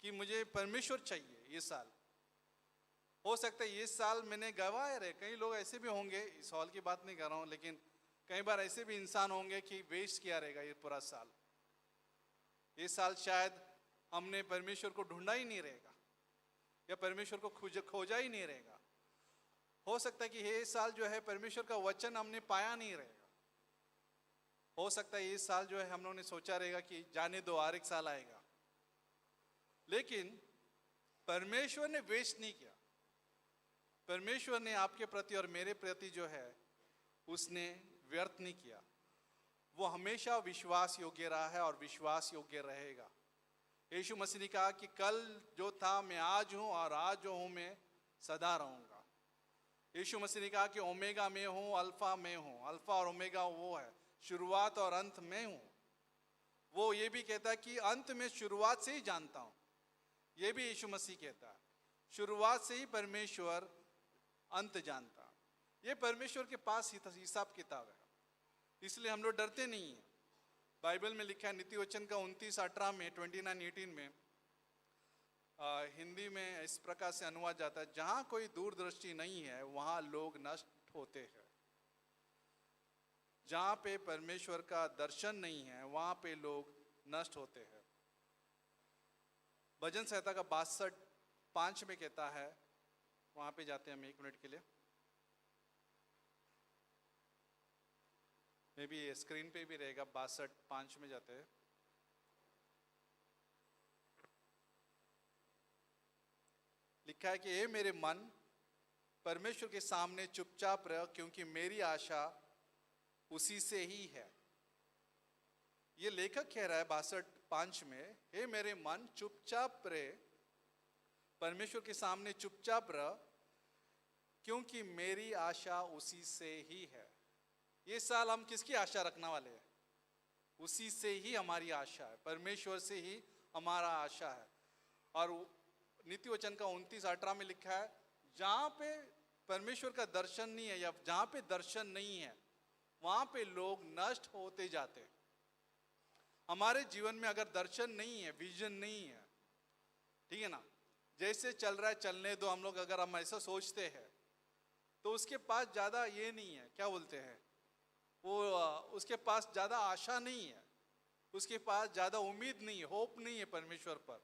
कि मुझे परमेश्वर चाहिए ये साल। हो सकता है ये साल मैंने गंवाया रहे, कई लोग ऐसे भी होंगे, इस साल की बात नहीं कर रहा हूँ, लेकिन कई बार ऐसे भी इंसान होंगे कि वेस्ट किया रहेगा ये पूरा साल। ये साल शायद हमने परमेश्वर को ढूंढा ही नहीं रहेगा, या परमेश्वर को खोजा ही नहीं रहेगा। हो सकता है कि ये साल जो है परमेश्वर का वचन हमने पाया नहीं रहेगा। हो सकता है ये साल जो है हम लोगों ने सोचा रहेगा कि जाने दो, और एक साल आएगा। लेकिन परमेश्वर ने वेस्ट नहीं किया। परमेश्वर ने आपके प्रति और मेरे प्रति जो है उसने व्यर्थ नहीं किया। वो हमेशा विश्वास योग्य रहा है और विश्वास योग्य रहेगा। यीशु मसीह ने कहा कि कल जो था मैं आज हूं, और आज जो हूं मैं सदा रहूंगा। यीशु मसीह ने कहा कि ओमेगा में हूं, अल्फा में हूं। अल्फा और ओमेगा वो है, शुरुआत और अंत में हूं। वो ये भी कहता है कि अंत में शुरुआत से ही जानता हूं। ये भी यीशु मसीह कहता है, शुरुआत से ही परमेश्वर अंत जानता। ये परमेश्वर के पास हिसाब किताब है, इसलिए हम लोग डरते नहीं हैं। बाइबल में लिखा है नीति वचन का 29:18 में, 29:18 में, हिंदी में इस प्रकार से अनुवाद जाता है, जहां कोई दूरदृष्टि नहीं है वहां लोग नष्ट होते हैं। जहां पे परमेश्वर का दर्शन नहीं है वहां पे लोग नष्ट होते हैं। भजन संहिता का 62:5 में कहता है, वहां पे जाते हैं हम 1 मिनट के लिए। मे बी स्क्रीन पे भी रहेगा, 62:5 में जाते हैं। लिखा है कि हे मेरे मन, परमेश्वर के सामने चुपचाप रह, क्योंकि मेरी आशा उसी से ही है। ये लेखक कह रहा है 62:5 में, हे मेरे मन चुपचाप रहे, परमेश्वर के सामने चुपचाप रह, क्योंकि मेरी आशा उसी से ही है। ये साल हम किसकी आशा रखने वाले हैं? उसी से ही हमारी आशा है, परमेश्वर से ही हमारा आशा है। और नीति वचन का 29:18 में लिखा है, जहां पे परमेश्वर का दर्शन नहीं है, या जहां पे दर्शन नहीं है वहां पे लोग नष्ट होते जाते हैं। हमारे जीवन में अगर दर्शन नहीं है, विजन नहीं है, ठीक है ना, जैसे चल रहा है चलने दो, हम लोग अगर हम ऐसा सोचते हैं तो उसके पास ज्यादा ये नहीं है, क्या बोलते हैं वो, उसके पास ज्यादा आशा नहीं है, उसके पास ज्यादा उम्मीद नहीं है, होप नहीं है परमेश्वर पर,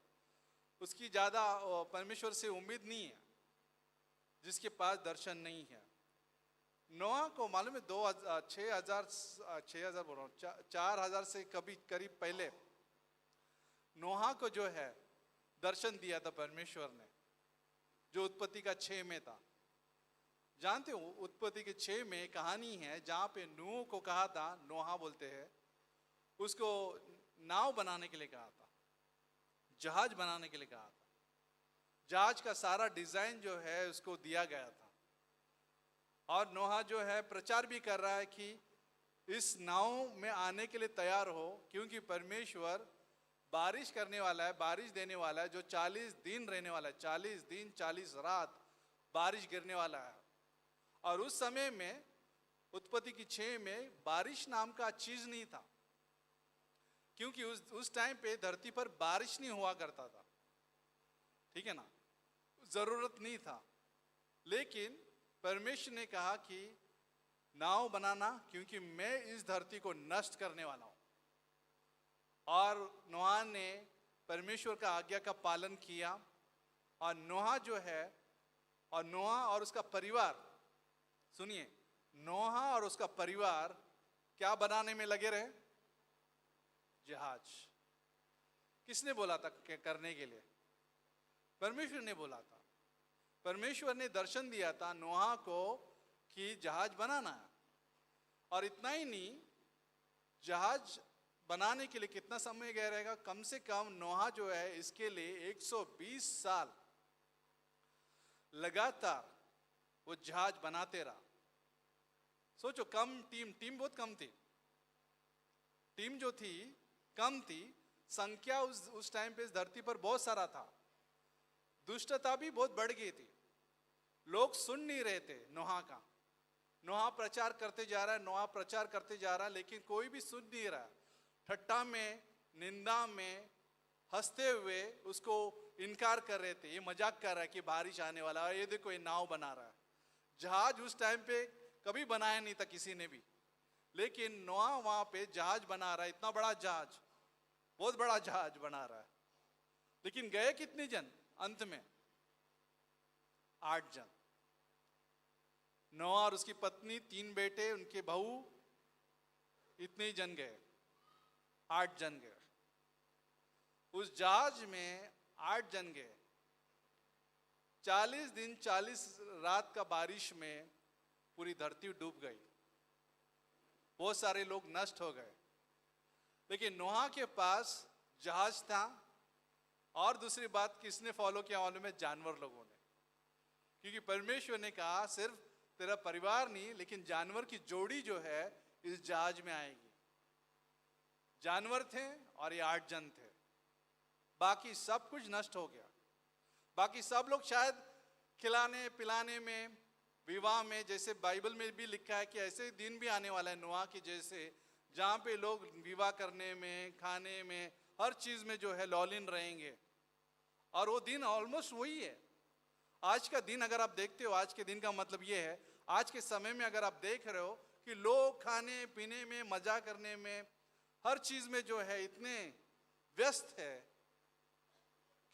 उसकी ज्यादा परमेश्वर से उम्मीद नहीं है, जिसके पास दर्शन नहीं है। नोआ को मालूम है 6,000 बोल रहा हूँ, 4,000 से कभी करीब पहले नोहा को जो है दर्शन दिया था परमेश्वर ने, जो उत्पत्ति का 6 में था। जानते हो उत्पत्ति के 6 में कहानी है जहां पे नूह को कहा था, नोहा बोलते हैं, उसको नाव बनाने के लिए कहा था, जहाज बनाने के लिए कहा था। जहाज का सारा डिजाइन जो है उसको दिया गया था, और नोहा जो है प्रचार भी कर रहा है कि इस नाव में आने के लिए तैयार हो, क्योंकि परमेश्वर बारिश करने वाला है, बारिश देने वाला है, जो 40 दिन रहने वाला है, 40 दिन 40 रात बारिश गिरने वाला है। और उस समय में उत्पत्ति की 6 में बारिश नाम का चीज नहीं था, क्योंकि उस टाइम पे धरती पर बारिश नहीं हुआ करता था, ठीक है ना, जरूरत नहीं था। लेकिन परमेश्वर ने कहा कि नाव बनाना, क्योंकि मैं इस धरती को नष्ट करने वाला हूं। और नोहा ने परमेश्वर का आज्ञा का पालन किया, और नोहा जो है, और नोहा और उसका परिवार, सुनिए, नोहा और उसका परिवार क्या बनाने में लगे रहे? जहाज। किसने बोला था करने के लिए? परमेश्वर ने बोला था। परमेश्वर ने दर्शन दिया था नोहा को कि जहाज बनाना है। और इतना ही नहीं, जहाज बनाने के लिए कितना समय गया रहेगा? कम से कम नोहा जो है इसके लिए 120 साल लगातार वो जहाज बनाते रहा। सोचो, कम टीम बहुत कम थी, टीम जो थी कम थी, संख्या उस टाइम पे इस धरती पर बहुत सारा था, दुष्टता भी बहुत बढ़ गई थी, लोग सुन नहीं रहे थे नोहा का। नोहा प्रचार करते जा रहा है, नोहा प्रचार करते जा रहा है, लेकिन कोई भी सुन नहीं रहा। ठट्टा में, निंदा में, हंसते हुए उसको इनकार कर रहे थे, ये मजाक कर रहा है कि बारिश आने वाला है, ये देखो ये नाव बना रहा है। जहाज उस टाइम पे कभी बनाया नहीं था किसी ने भी, लेकिन नोआ वहां पे जहाज बना रहा है, इतना बड़ा जहाज, बहुत बड़ा जहाज बना रहा है। लेकिन गए कितने जन अंत में? 8 जन। नोआ और उसकी पत्नी, 3 बेटे, उनके बहू, इतने ही जन गए, 8 जन गए। उस जहाज में 8 जन गए। 40 दिन 40 रात का बारिश में पूरी धरती डूब गई, बहुत सारे लोग नष्ट हो गए। लेकिन नोहा के पास जहाज था, और दूसरी बात किसने फॉलो किया मालूम है? जानवर लोगों ने। क्योंकि परमेश्वर ने कहा सिर्फ तेरा परिवार नहीं, लेकिन जानवर की जोड़ी जो है इस जहाज में आएगी। जानवर थे और ये 8 जन थे, बाकी सब कुछ नष्ट हो गया। बाकी सब लोग शायद खिलाने पिलाने में, विवाह में, जैसे बाइबल में भी लिखा है कि ऐसे दिन भी आने वाला है नोआ के जैसे, जहां पे लोग विवाह करने में, खाने में, हर चीज में जो है लौलीन रहेंगे। और वो दिन ऑलमोस्ट वही है। आज का दिन अगर आप देखते हो, आज के दिन का मतलब ये है, आज के समय में अगर आप देख रहे हो कि लोग खाने पीने में, मजा करने में, हर चीज में जो है इतने व्यस्त है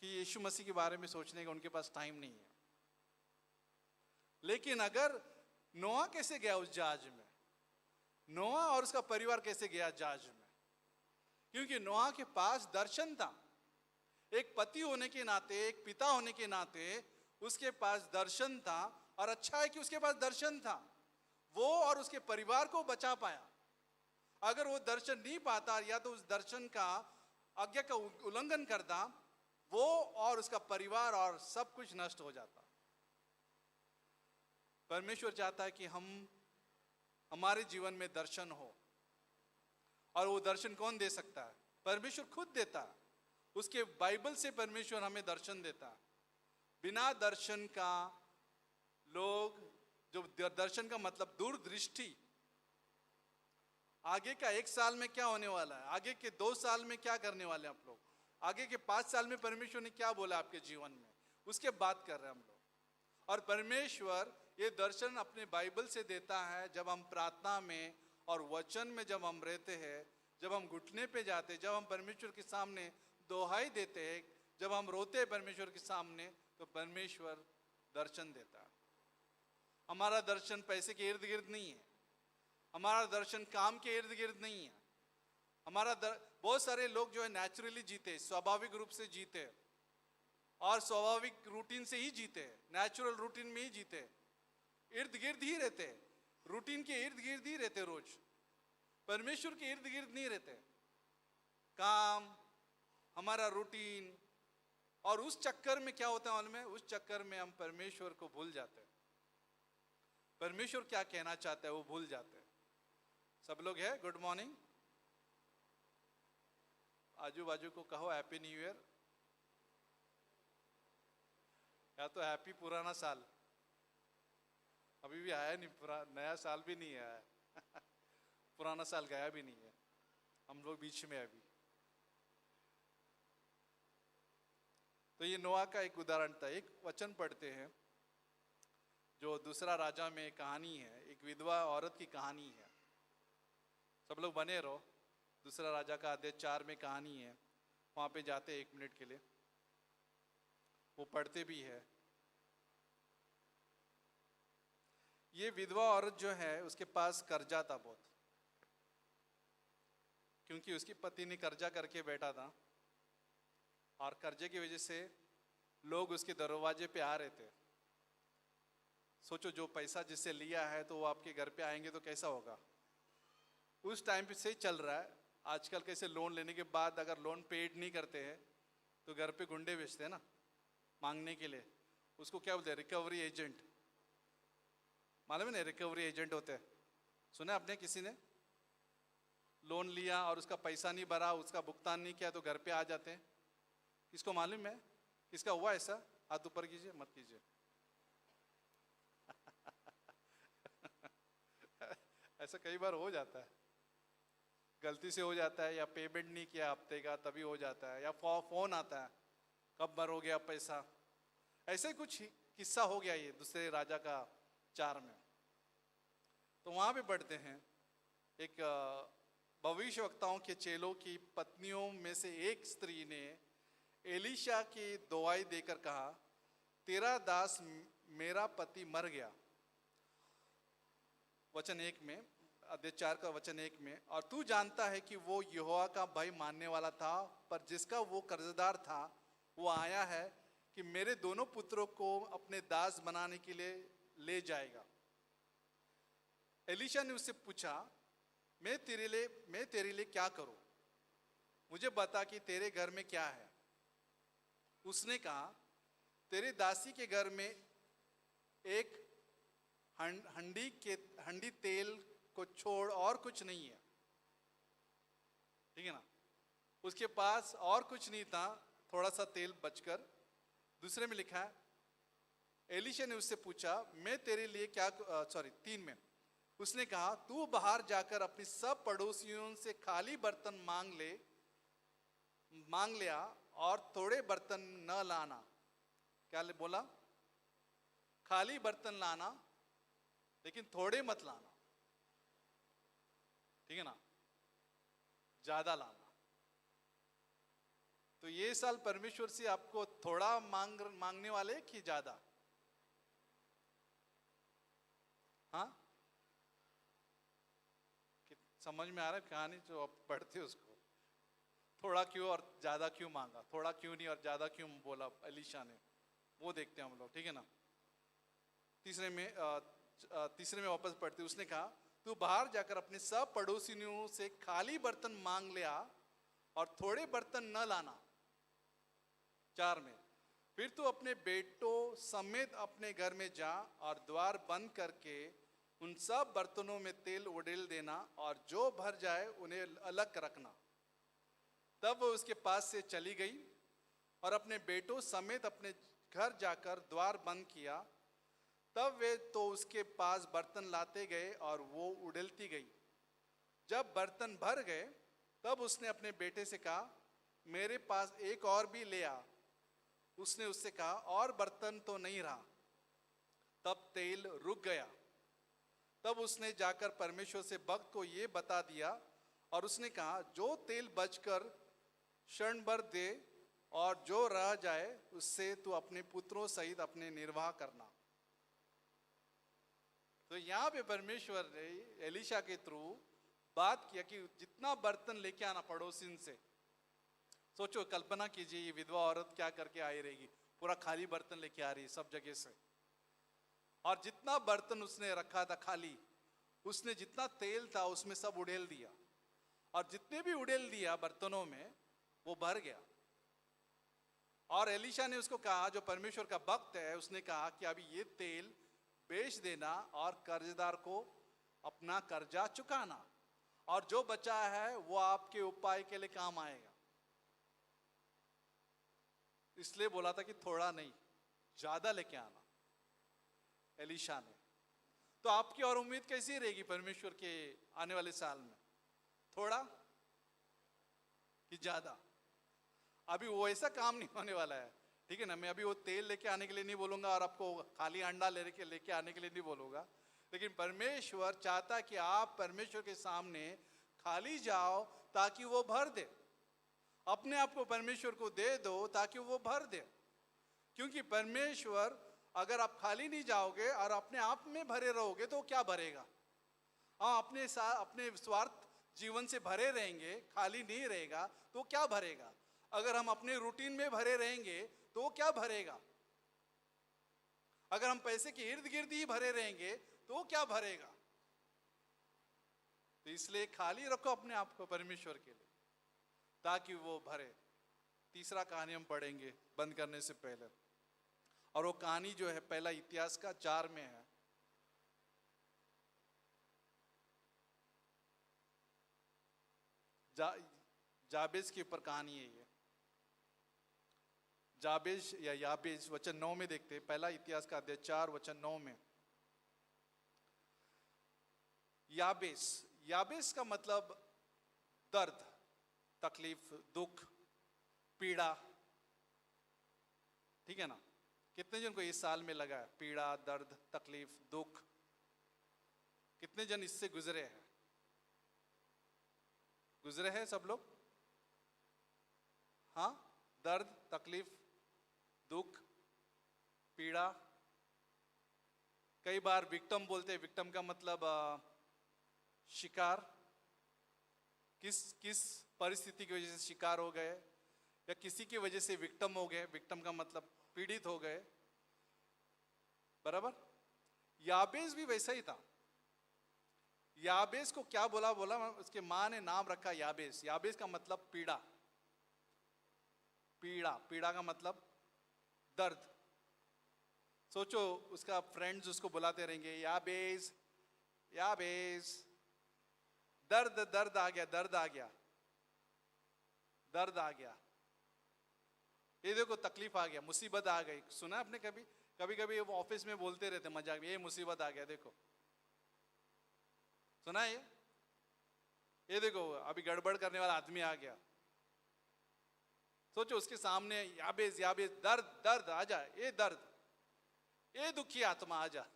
कि यीशु मसीह के बारे में सोचने का उनके पास टाइम नहीं है। लेकिन अगर नोआ कैसे गया उस जहाज में? नोआ और उसका परिवार कैसे गया जहाज में? क्योंकि नोआ के पास दर्शन था। एक पति होने के नाते, एक पिता होने के नाते उसके पास दर्शन था। और अच्छा है कि उसके पास दर्शन था, वो और उसके परिवार को बचा पाया। अगर वो दर्शन नहीं पाता, या तो उस दर्शन का आज्ञा का उल्लंघन करता, वो और उसका परिवार और सब कुछ नष्ट हो जाता। परमेश्वर चाहता है कि हमारे जीवन में दर्शन हो। और वो दर्शन कौन दे सकता है? परमेश्वर खुद देता है। उसके बाइबल से परमेश्वर हमें दर्शन देता है। बिना दर्शन का लोग, जो दर्शन का मतलब दूरदृष्टि, आगे का 1 साल में क्या होने वाला है, आगे के 2 साल में क्या करने वाले हैं आप लोग, आगे के 5 साल में परमेश्वर ने क्या बोला आपके जीवन में, उसके बात कर रहे हैं हम लोग। और परमेश्वर ये दर्शन अपने बाइबल से देता है जब हम प्रार्थना में और वचन में जब हम रहते हैं, जब हम घुटने पे जाते हैं, जब हम परमेश्वर के सामने दोहाई देते हैं, जब हम रोते हैं परमेश्वर के सामने, तो परमेश्वर दर्शन देता है। हमारा दर्शन पैसे के इर्द गिर्द नहीं है, हमारा दर्शन काम के इर्द गिर्द नहीं है। बहुत सारे लोग जो है नेचुरली जीते, स्वाभाविक रूप से जीते, और स्वाभाविक रूटीन से ही जीते, नेचुरल रूटीन में ही जीते, इर्द गिर्द ही रहते, रूटीन के इर्द गिर्द ही रहते, रोज परमेश्वर के इर्द गिर्द नहीं रहते। काम, हमारा रूटीन, और उस चक्कर में क्या होता है मालूम है? उस चक्कर में हम परमेश्वर को भूल जाते हैं। परमेश्वर क्या कहना चाहता है वो भूल जाते हैं। सब लोग है गुड मॉर्निंग, आजू बाजू को कहो हैप्पी न्यू ईयर, या तो हैप्पी पुराना साल। अभी भी आया नहीं, नया साल भी नहीं आया पुराना साल गया भी नहीं है, हम लोग बीच में अभी। तो ये नोआ का एक उदाहरण था। एक वचन पढ़ते हैं जो दूसरा राजा में कहानी है, एक विधवा औरत की कहानी है। सब लोग बने रहो, दूसरा राजा का अध्याय 4 में कहानी है, वहां पे जाते 1 मिनट के लिए, वो पढ़ते भी है। ये विधवा औरत जो है उसके पास कर्जा था बहुत, क्योंकि उसकी पति ने कर्जा करके बैठा था, और कर्जे की वजह से लोग उसके दरवाजे पे आ रहे थे। सोचो, जो पैसा जिससे लिया है तो वो आपके घर पे आएंगे तो कैसा होगा। उस टाइम पे से चल रहा है। आजकल कैसे लोन लेने के बाद अगर लोन पेड नहीं करते हैं तो घर पे गुंडे भेजते हैं ना मांगने के लिए, उसको क्या बोलते हैं? Recovery agent. मालूम है ना, रिकवरी एजेंट होते हैं, सुना आपने? किसी ने लोन लिया और उसका पैसा नहीं भरा, उसका भुगतान नहीं किया, तो घर पे आ जाते हैं। किसको मालूम है किसका हुआ ऐसा? हाथ ऊपर कीजिए, मत कीजिए ऐसा कई बार हो जाता है। गलती से हो जाता है, या पेमेंट नहीं किया हफ्ते का तभी हो जाता है, या फोन आता है कब मरोगे अब पैसा। ऐसे कुछ किस्सा हो गया ये दूसरे राजा का 4 में। तो वहां पे पढ़ते हैं एक भविष्यवक्ताओं के चेलों की पत्नियों में से एक स्त्री ने एलीशा की दुआई देकर कहा, तेरा दास मेरा पति मर गया, वचन 1 में, अध्याय 4 का वचन 1 में, और तू जानता है कि वो यहोवा का भय मानने वाला था, पर जिसका वो कर्जदार था वो आया है कि मेरे दोनों पुत्रों को अपने दास बनाने के लिए ले जाएगा। एलीशा ने उससे पूछा, मैं तेरे लिए क्या करूं, मुझे बता कि तेरे घर में क्या है। उसने कहा, तेरे दासी के घर में एक हंडी तेल को छोड़ और कुछ नहीं है। ठीक है ना, उसके पास और कुछ नहीं था, थोड़ा सा तेल बचकर। दूसरे में लिखा है, एलीशा ने उससे पूछा, मैं तेरे लिए क्या 3 में उसने कहा, तू बाहर जाकर अपनी सब पड़ोसियों से खाली बर्तन मांग लिया और थोड़े बर्तन न लाना। क्या बोला? खाली बर्तन लाना, लेकिन थोड़े मत लाना। ठीक है ना, ज्यादा लाना। तो ये साल परमेश्वर से आपको थोड़ा मांगने वाले कि ज्यादा? हाँ, समझ में आ रहा है कहानी जो आप पढ़ते हो उसको? थोड़ा क्यों और ज्यादा क्यों मांगा? थोड़ा क्यों नहीं और ज्यादा क्यों बोला एलीशा ने? वो देखते हैं हम लोग। ठीक है ना, तीसरे में वापस पढ़ते, उसने कहा, तू बाहर जाकर अपने सब पड़ोसियों से खाली बर्तन मांग लिया और थोड़े बर्तन न लाना। 4 में, फिर तू अपने बेटों समेत अपने घर में जा और द्वार बंद करके उन सब बर्तनों में तेल उड़ेल देना और जो भर जाए उन्हें अलग रखना। तब वो उसके पास से चली गई और अपने बेटों समेत अपने घर जाकर द्वार बंद किया। तब वे तो उसके पास बर्तन लाते गए और वो उड़ेलती गई। जब बर्तन भर गए तब उसने अपने बेटे से कहा, मेरे पास एक और भी ले आ। उसने उससे कहा, और बर्तन तो नहीं रहा। तब तेल रुक गया। तब उसने जाकर परमेश्वर से भक्त को ये बता दिया और उसने कहा, जो तेल बचकर क्षण भर दे और जो रह जाए उससे तू अपने पुत्रों सहित अपने निर्वाह करना। तो यहाँ पे परमेश्वर ने एलीशा के थ्रू बात किया कि जितना बर्तन लेके आना पड़ोसिन से। सोचो, कल्पना कीजिए, ये विधवा औरत क्या करके आई रहेगी, पूरा खाली बर्तन लेके आ रही है सब जगह से। और जितना बर्तन उसने रखा था खाली, उसने जितना तेल था उसमें सब उड़ेल दिया, और जितने भी उड़ेल दिया बर्तनों में वो भर गया। और एलीशा ने उसको कहा, जो परमेश्वर का भक्त है, उसने कहा कि अभी ये तेल बेच देना और कर्जदार को अपना कर्जा चुकाना, और जो बचा है वो आपके उपाय के लिए काम आएगा। इसलिए बोला था कि थोड़ा नहीं, ज्यादा लेके आना एलीशा ने। तो आपकी और उम्मीद कैसी रहेगी परमेश्वर के आने वाले साल में? थोड़ा कि ज्यादा? अभी वो ऐसा काम नहीं होने वाला है। ठीक है ना, मैं अभी वो तेल लेके आने के लिए नहीं बोलूंगा और आपको खाली अंडा लेके आने के लिए नहीं बोलूंगा। लेकिन परमेश्वर चाहता है कि आप परमेश्वर के सामने खाली जाओ ताकि वो भर दे। अपने आप को परमेश्वर को दे दो ताकि वो भर दे। क्योंकि परमेश्वर, अगर आप खाली नहीं जाओगे और अपने आप में भरे रहोगे तो क्या भरेगा? हाँ, अपने स्वार्थ जीवन से भरे रहेंगे, खाली नहीं रहेगा तो क्या भरेगा? अगर हम अपने रूटीन में भरे रहेंगे तो क्या भरेगा? अगर हम पैसे के इर्द गिर्द ही भरे रहेंगे तो क्या भरेगा? तो इसलिए खाली रखो अपने आप को परमेश्वर के लिए ताकि वो भरे। तीसरा कहानी हम पढ़ेंगे बंद करने से पहले, और वो कहानी जो है पहला इतिहास का 4 में है। जाबेज के ऊपर कहानी है ये। जाबेज या याबेज, वचन 9 में देखते हैं। पहला इतिहास का अध्याय 4 वचन 9 में। याबेज का मतलब दर्द, तकलीफ, दुख, पीड़ा, ठीक है ना। कितने जन को इस साल में लगा है पीड़ा, दर्द, तकलीफ, दुख? कितने जन इससे गुजरे हैं? गुजरे हैं सब लोग? हाँ, दर्द, तकलीफ, दुख, पीड़ा। कई बार विक्टिम बोलते हैं। विक्टिम का मतलब शिकार। किस किस परिस्थिति की वजह से शिकार हो गए या किसी की वजह से विक्टिम हो गए। विक्टिम का मतलब पीड़ित हो गए, बराबर। याबेस भी वैसा ही था। याबेस को क्या बोला उसके माँ ने नाम रखा याबेस। याबेस का मतलब पीड़ा। पीड़ा, पीड़ा का मतलब दर्द। सोचो, उसका फ्रेंड्स उसको बुलाते रहेंगे, याबेस याबेस, दर्द दर्द आ गया, दर्द आ गया, दर्द आ गया, ये देखो तकलीफ आ गया, मुसीबत आ गई। सुना आपने कभी? कभी कभी वो ऑफिस में बोलते रहते मजाक में, ये मुसीबत आ गया देखो। सुना है ये देखो अभी गड़बड़ करने वाला आदमी आ गया। सोचो उसके सामने याबेस याबेस, दर्द दर्द आ जा, ये दर्द, ये दुखी आत्मा आ जा।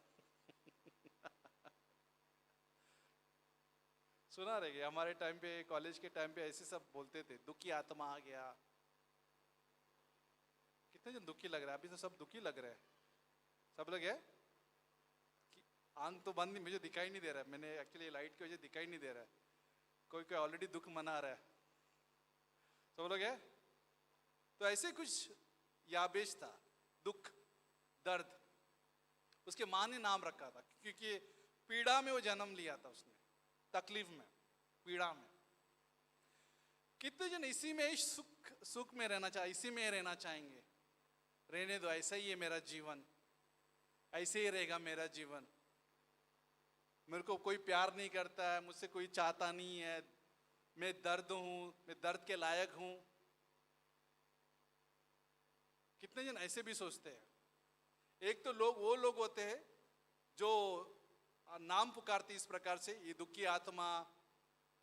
सुना रहे हमारे टाइम पे, कॉलेज के टाइम पे ऐसे सब बोलते थे, दुखी आत्मा आ गया। कितने जन दुखी लग रहा है? अभी तो सब दुखी लग रहे हैं। सब लोग है कि आंख तो बंद नहीं, मुझे दिखाई नहीं दे रहा है। मैंने एक्चुअली लाइट की वजह दिखाई नहीं दे रहा है। कोई कोई ऑलरेडी दुख मना रहा है। सब लोग है। तो ऐसे कुछ याबेस था, दुख, दर्द। उसके माँ ने नाम रखा था क्योंकि पीड़ा में वो जन्म लिया था उसने, तकलीफ में, पीड़ा में। कितने जन इसी में सुख सुख में रहना चाहे, इसी में रहना चाहेंगे? रहने दो, ऐसा ही है मेरा जीवन, ऐसे ही रहेगा मेरा जीवन। मेरे को कोई प्यार नहीं करता है, मुझसे कोई चाहता नहीं है, मैं दर्द हूं, मैं दर्द के लायक हूं। कितने जन ऐसे भी सोचते हैं? एक तो लोग वो लोग होते हैं जो नाम पुकारते इस प्रकार से, ये दुखी आत्मा,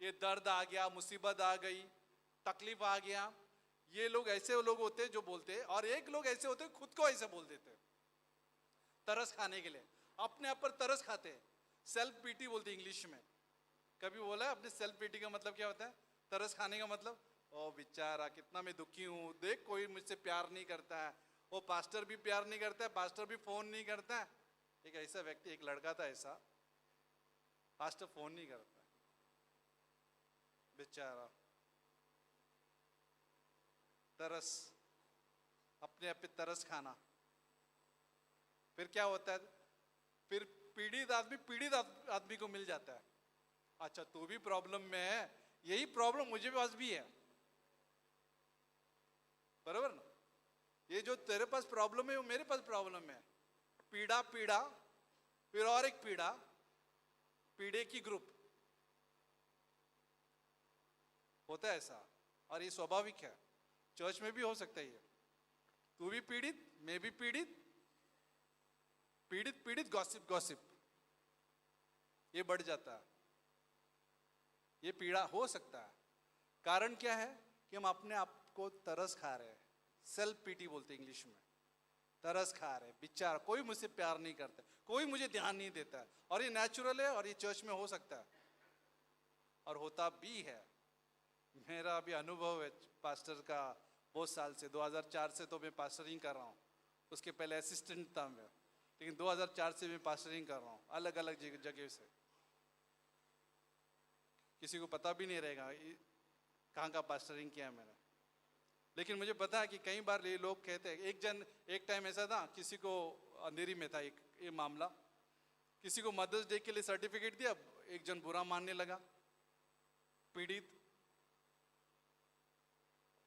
ये दर्द आ गया, मुसीबत आ गई, तकलीफ आ गया। ये लोग ऐसे लोग होते हैं जो बोलते हैं। और एक लोग ऐसे होते हैं खुद को ऐसे बोल देते हैं तरस खाने के लिए, अपने आप पर तरस खाते हैं। सेल्फ पीटी बोलते इंग्लिश में। कभी बोला है अपने सेल्फ पीटी का मतलब क्या होता है? तरस खाने का मतलब, ओ बेचारा कितना मैं दुखी हूँ, देख कोई मुझसे प्यार नहीं करता है, वो पास्टर भी प्यार नहीं करता है, पास्टर भी फोन नहीं करता है। एक ऐसा व्यक्ति, एक लड़का था ऐसा, पास्टर फोन नहीं करता, बेचारा। तरस, अपने आप पे तरस खाना। फिर क्या होता है? फिर पीड़ित आदमी को मिल जाता है, अच्छा तू भी प्रॉब्लम में है, यही प्रॉब्लम मुझे पास भी है, बराबर ना? ये जो तेरे पास प्रॉब्लम है वो मेरे पास प्रॉब्लम है। पीड़ा पीड़ा, फिर और एक पीड़ा, पीड़े की ग्रुप होता है ऐसा। और ये स्वाभाविक है, चर्च में भी हो सकता है ये। तू भी पीड़ित, मैं भी पीड़ित, पीड़ित पीड़ित, गॉसिप गॉसिप, ये बढ़ जाता है। ये पीड़ा हो सकता है। कारण क्या है? कि हम अपने आप को तरस खा रहे हैं। सेल्फ पीटी बोलते इंग्लिश में। तरस खा रहे, बेचारा कोई मुझसे प्यार नहीं करता, कोई मुझे ध्यान नहीं देता है। और ये नेचुरल है और ये चर्च में हो सकता है और होता भी है। मेरा अभी अनुभव है पास्टर का बहुत साल से, 2004 से तो मैं पास्टरिंग कर रहा हूँ। उसके पहले असिस्टेंट था मैं, लेकिन 2004 से मैं पास्टरिंग कर रहा हूँ अलग अलग जगह से। किसी को पता भी नहीं रहेगा कहाँ का पास्टरिंग किया है मैंने। लेकिन मुझे पता है कि कई बार ये लोग कहते हैं, एक टाइम ऐसा था, किसी को अंधेरी में था ये मामला, किसी को मदर्स डे के लिए सर्टिफिकेट दिया, एक जन बुरा मानने लगा, पीड़ित।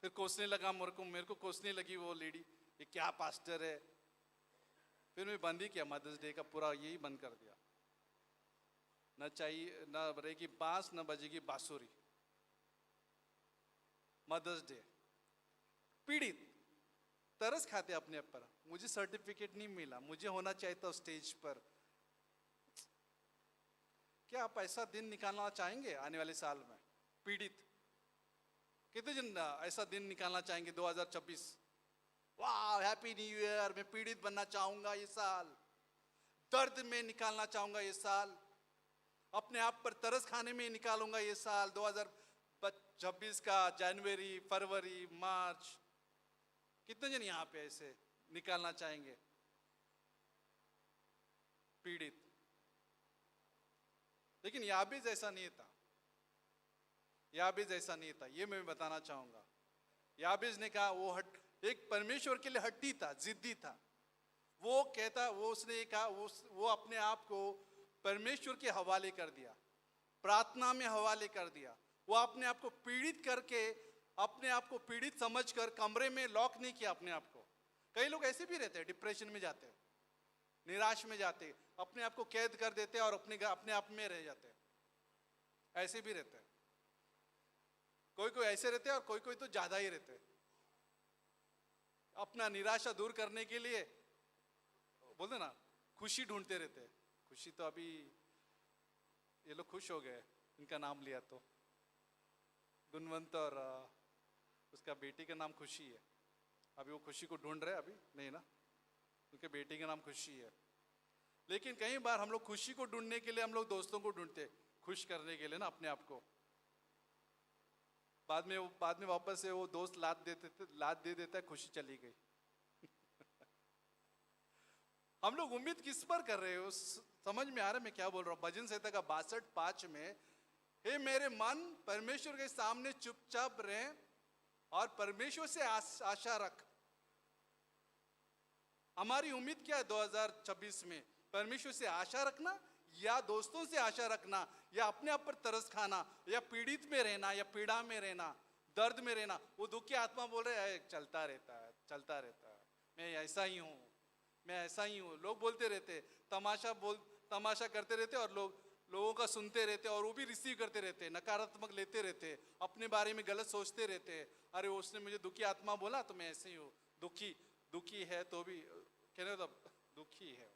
फिर कोसने लगा मेरे को कोसने लगी वो लेडी, ये क्या पास्टर है। फिर मैं बंद ही किया, मदर्स डे का पूरा यही बंद कर दिया। न चाहिए, न रहेगी बांस, न बजेगी बांसुरी। मदर्स डे, पीड़ित, तरस खाते अपने आप पर, मुझे सर्टिफिकेट नहीं मिला, मुझे होना चाहिए था स्टेज पर। क्या आप ऐसा दिन निकालना चाहेंगे आने वाले साल में? पीड़ित, कितने जन ऐसा दिन निकालना चाहेंगे 2026? वाह, हैप्पी न्यू ईयर, मैं पीड़ित बनना चाहूंगा ये साल, दर्द में निकालना चाहूंगा ये साल, अपने आप पर तरस खाने में निकालूंगा ये साल 2026 का जनवरी, फरवरी, मार्च। कितने जन यहां पे ऐसे निकालना चाहेंगे पीड़ित? लेकिन याबेज ऐसा नहीं था, याबेज ऐसा नहीं था, ये मैं बताना चाहूंगा। याबेज ने कहा, वो एक परमेश्वर के लिए हट्टी था, जिद्दी था। वो कहता, वो उसने कहा, वो अपने आप को परमेश्वर के हवाले कर दिया, प्रार्थना में हवाले कर दिया। वो अपने आप को पीड़ित करके, अपने आप को पीड़ित समझकर कमरे में लॉक नहीं किया अपने आप को। कई लोग ऐसे भी रहते हैं, डिप्रेशन में जाते हैं, निराश में जाते, अपने आप को कैद कर देते हैं और अपने आप में रह जाते हैं। ऐसे भी रहते हैं, कोई कोई ऐसे रहते हैं और कोई कोई तो ज्यादा ही रहते हैं। अपना निराशा दूर करने के लिए बोलते ना, खुशी ढूंढते रहते हैं। खुशी तो अभी ये लोग खुश हो गए, इनका नाम लिया तो, गुणवंत और उसका बेटी का नाम खुशी है। अभी वो खुशी को ढूंढ रहे, अभी नहीं ना, उनके बेटी का नाम खुशी है। लेकिन कई बार हम लोग खुशी को ढूंढने के लिए हम लोग दोस्तों को ढूंढते, खुश करने के लिए ना अपने आप को। बाद में वापस से वो दोस्त लाद दे देता है, खुशी चली गई। हम लोग उम्मीद किस पर कर रहे हो? समझ में आ रहा है मैं क्या बोल रहा हूँ? भजन संहिता का 62:5 में, हे मेरे मन परमेश्वर के सामने चुपचाप रहे और परमेश्वर से आशा रख। हमारी उम्मीद क्या है 2026 में? परमेश्वर से आशा रखना, या दोस्तों से आशा रखना, या अपने आप पर तरस खाना, या पीड़ित में रहना, या पीड़ा में रहना, दर्द में रहना। वो दुखी आत्मा बोल रहे हैं, चलता रहता है, चलता रहता है, मैं ऐसा ही हूँ, मैं ऐसा ही हूँ। लोग बोलते रहते, तमाशा करते रहते, और लोगों का सुनते रहते, और वो भी रिसीव करते रहते, नकारात्मक लेते रहते, अपने बारे में गलत सोचते रहते। अरे उसने मुझे दुखी आत्मा बोला तो मैं ऐसे ही हूँ। दुखी है तो भी कहने मतलब दुखी है,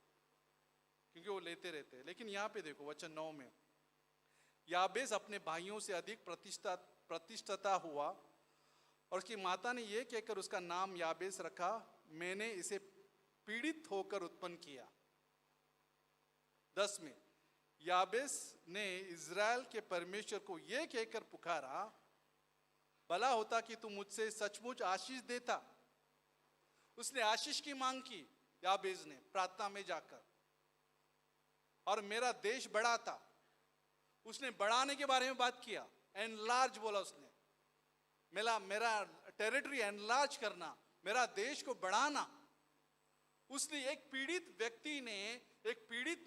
क्योंकि वो लेते रहते हैं। लेकिन यहाँ पे देखो वचन 9 में, याबेस अपने भाइयों से अधिक प्रतिष्ठता हुआ और उसकी माता ने यह कहकर उसका नाम याबेस रखा, मैंने इसे पीड़ित होकर उत्पन्न किया। 10 में, याबेस ने इज़राइल के परमेश्वर को यह कहकर पुकारा, भला होता कि तू मुझसे सचमुच आशीष देता। उसने आशीष की मांग की याबेस ने प्रार्थना में जाकर, और मेरा देश बड़ा था। उसने बढ़ाने के बारे में बात किया, एनलार्ज बोला उसने, मेरा टेरिटरी एनलार्ज करना, मेरा देश को बढ़ाना। उसने एक पीड़ित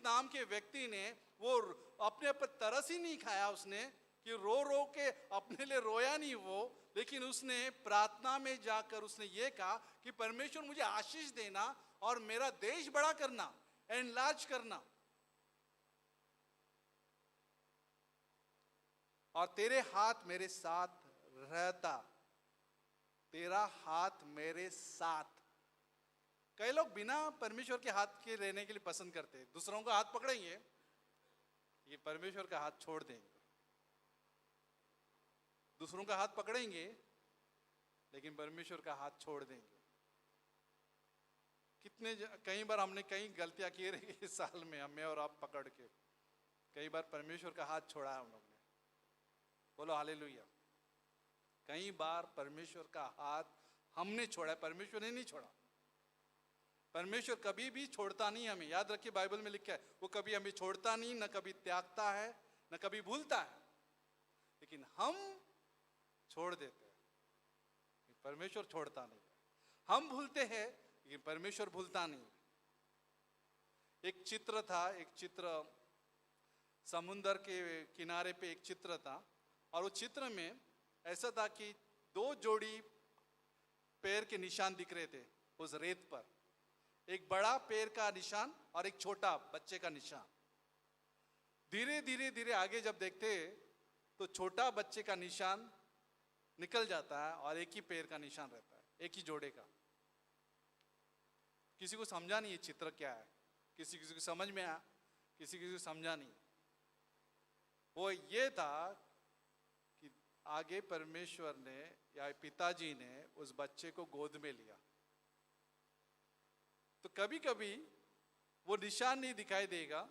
नाम के व्यक्ति ने वो अपने पर तरस ही नहीं खाया उसने, कि रो के अपने लिए रोया नहीं वो, लेकिन उसने प्रार्थना में जाकर उसने ये कहा कि परमेश्वर मुझे आशीष देना और मेरा देश बड़ा करना, एनलार्ज करना, और तेरे हाथ मेरे साथ रहता, तेरा हाथ मेरे साथ। कई लोग बिना परमेश्वर के हाथ के रहने के लिए पसंद करते हैं। दूसरों का हाथ पकड़ेंगे, ये परमेश्वर का हाथ छोड़ देंगे। दूसरों का हाथ पकड़ेंगे लेकिन परमेश्वर का हाथ छोड़ देंगे। कई बार हमने कई गलतियां की रही इस साल में, हमें और आप पकड़ के कई बार परमेश्वर का हाथ छोड़ा है हम लोग ने। बोलो हालेलुया। कई बार परमेश्वर का हाथ हमने छोड़ा है, परमेश्वर ने नहीं छोड़ा। परमेश्वर कभी भी छोड़ता नहीं हमें, याद रखिए बाइबल में लिखा है, वो कभी हमें छोड़ता नहीं, न कभी त्यागता है, न कभी भूलता है। लेकिन हम छोड़ देते हैं, परमेश्वर छोड़ता नहीं। हम भूलते हैं लेकिन परमेश्वर भूलता नहीं। एक चित्र था, समुंदर के किनारे पे एक चित्र था, और वो चित्र में ऐसा था कि 2 जोड़ी पैर के निशान दिख रहे थे उस रेत पर, एक बड़ा पैर का निशान और एक छोटा बच्चे का निशान। धीरे धीरे आगे जब देखते तो छोटा बच्चे का निशान निकल जाता है और एक ही पैर का निशान रहता है, एक ही जोड़े का। किसी को समझा नहीं ये चित्र क्या है, किसी को समझ में आया, किसी को समझा नहीं। वो ये था कि आगे परमेश्वर ने या पिताजी ने उस बच्चे को गोद में लिया। तो कभी कभी वो निशान नहीं दिखाई देगा,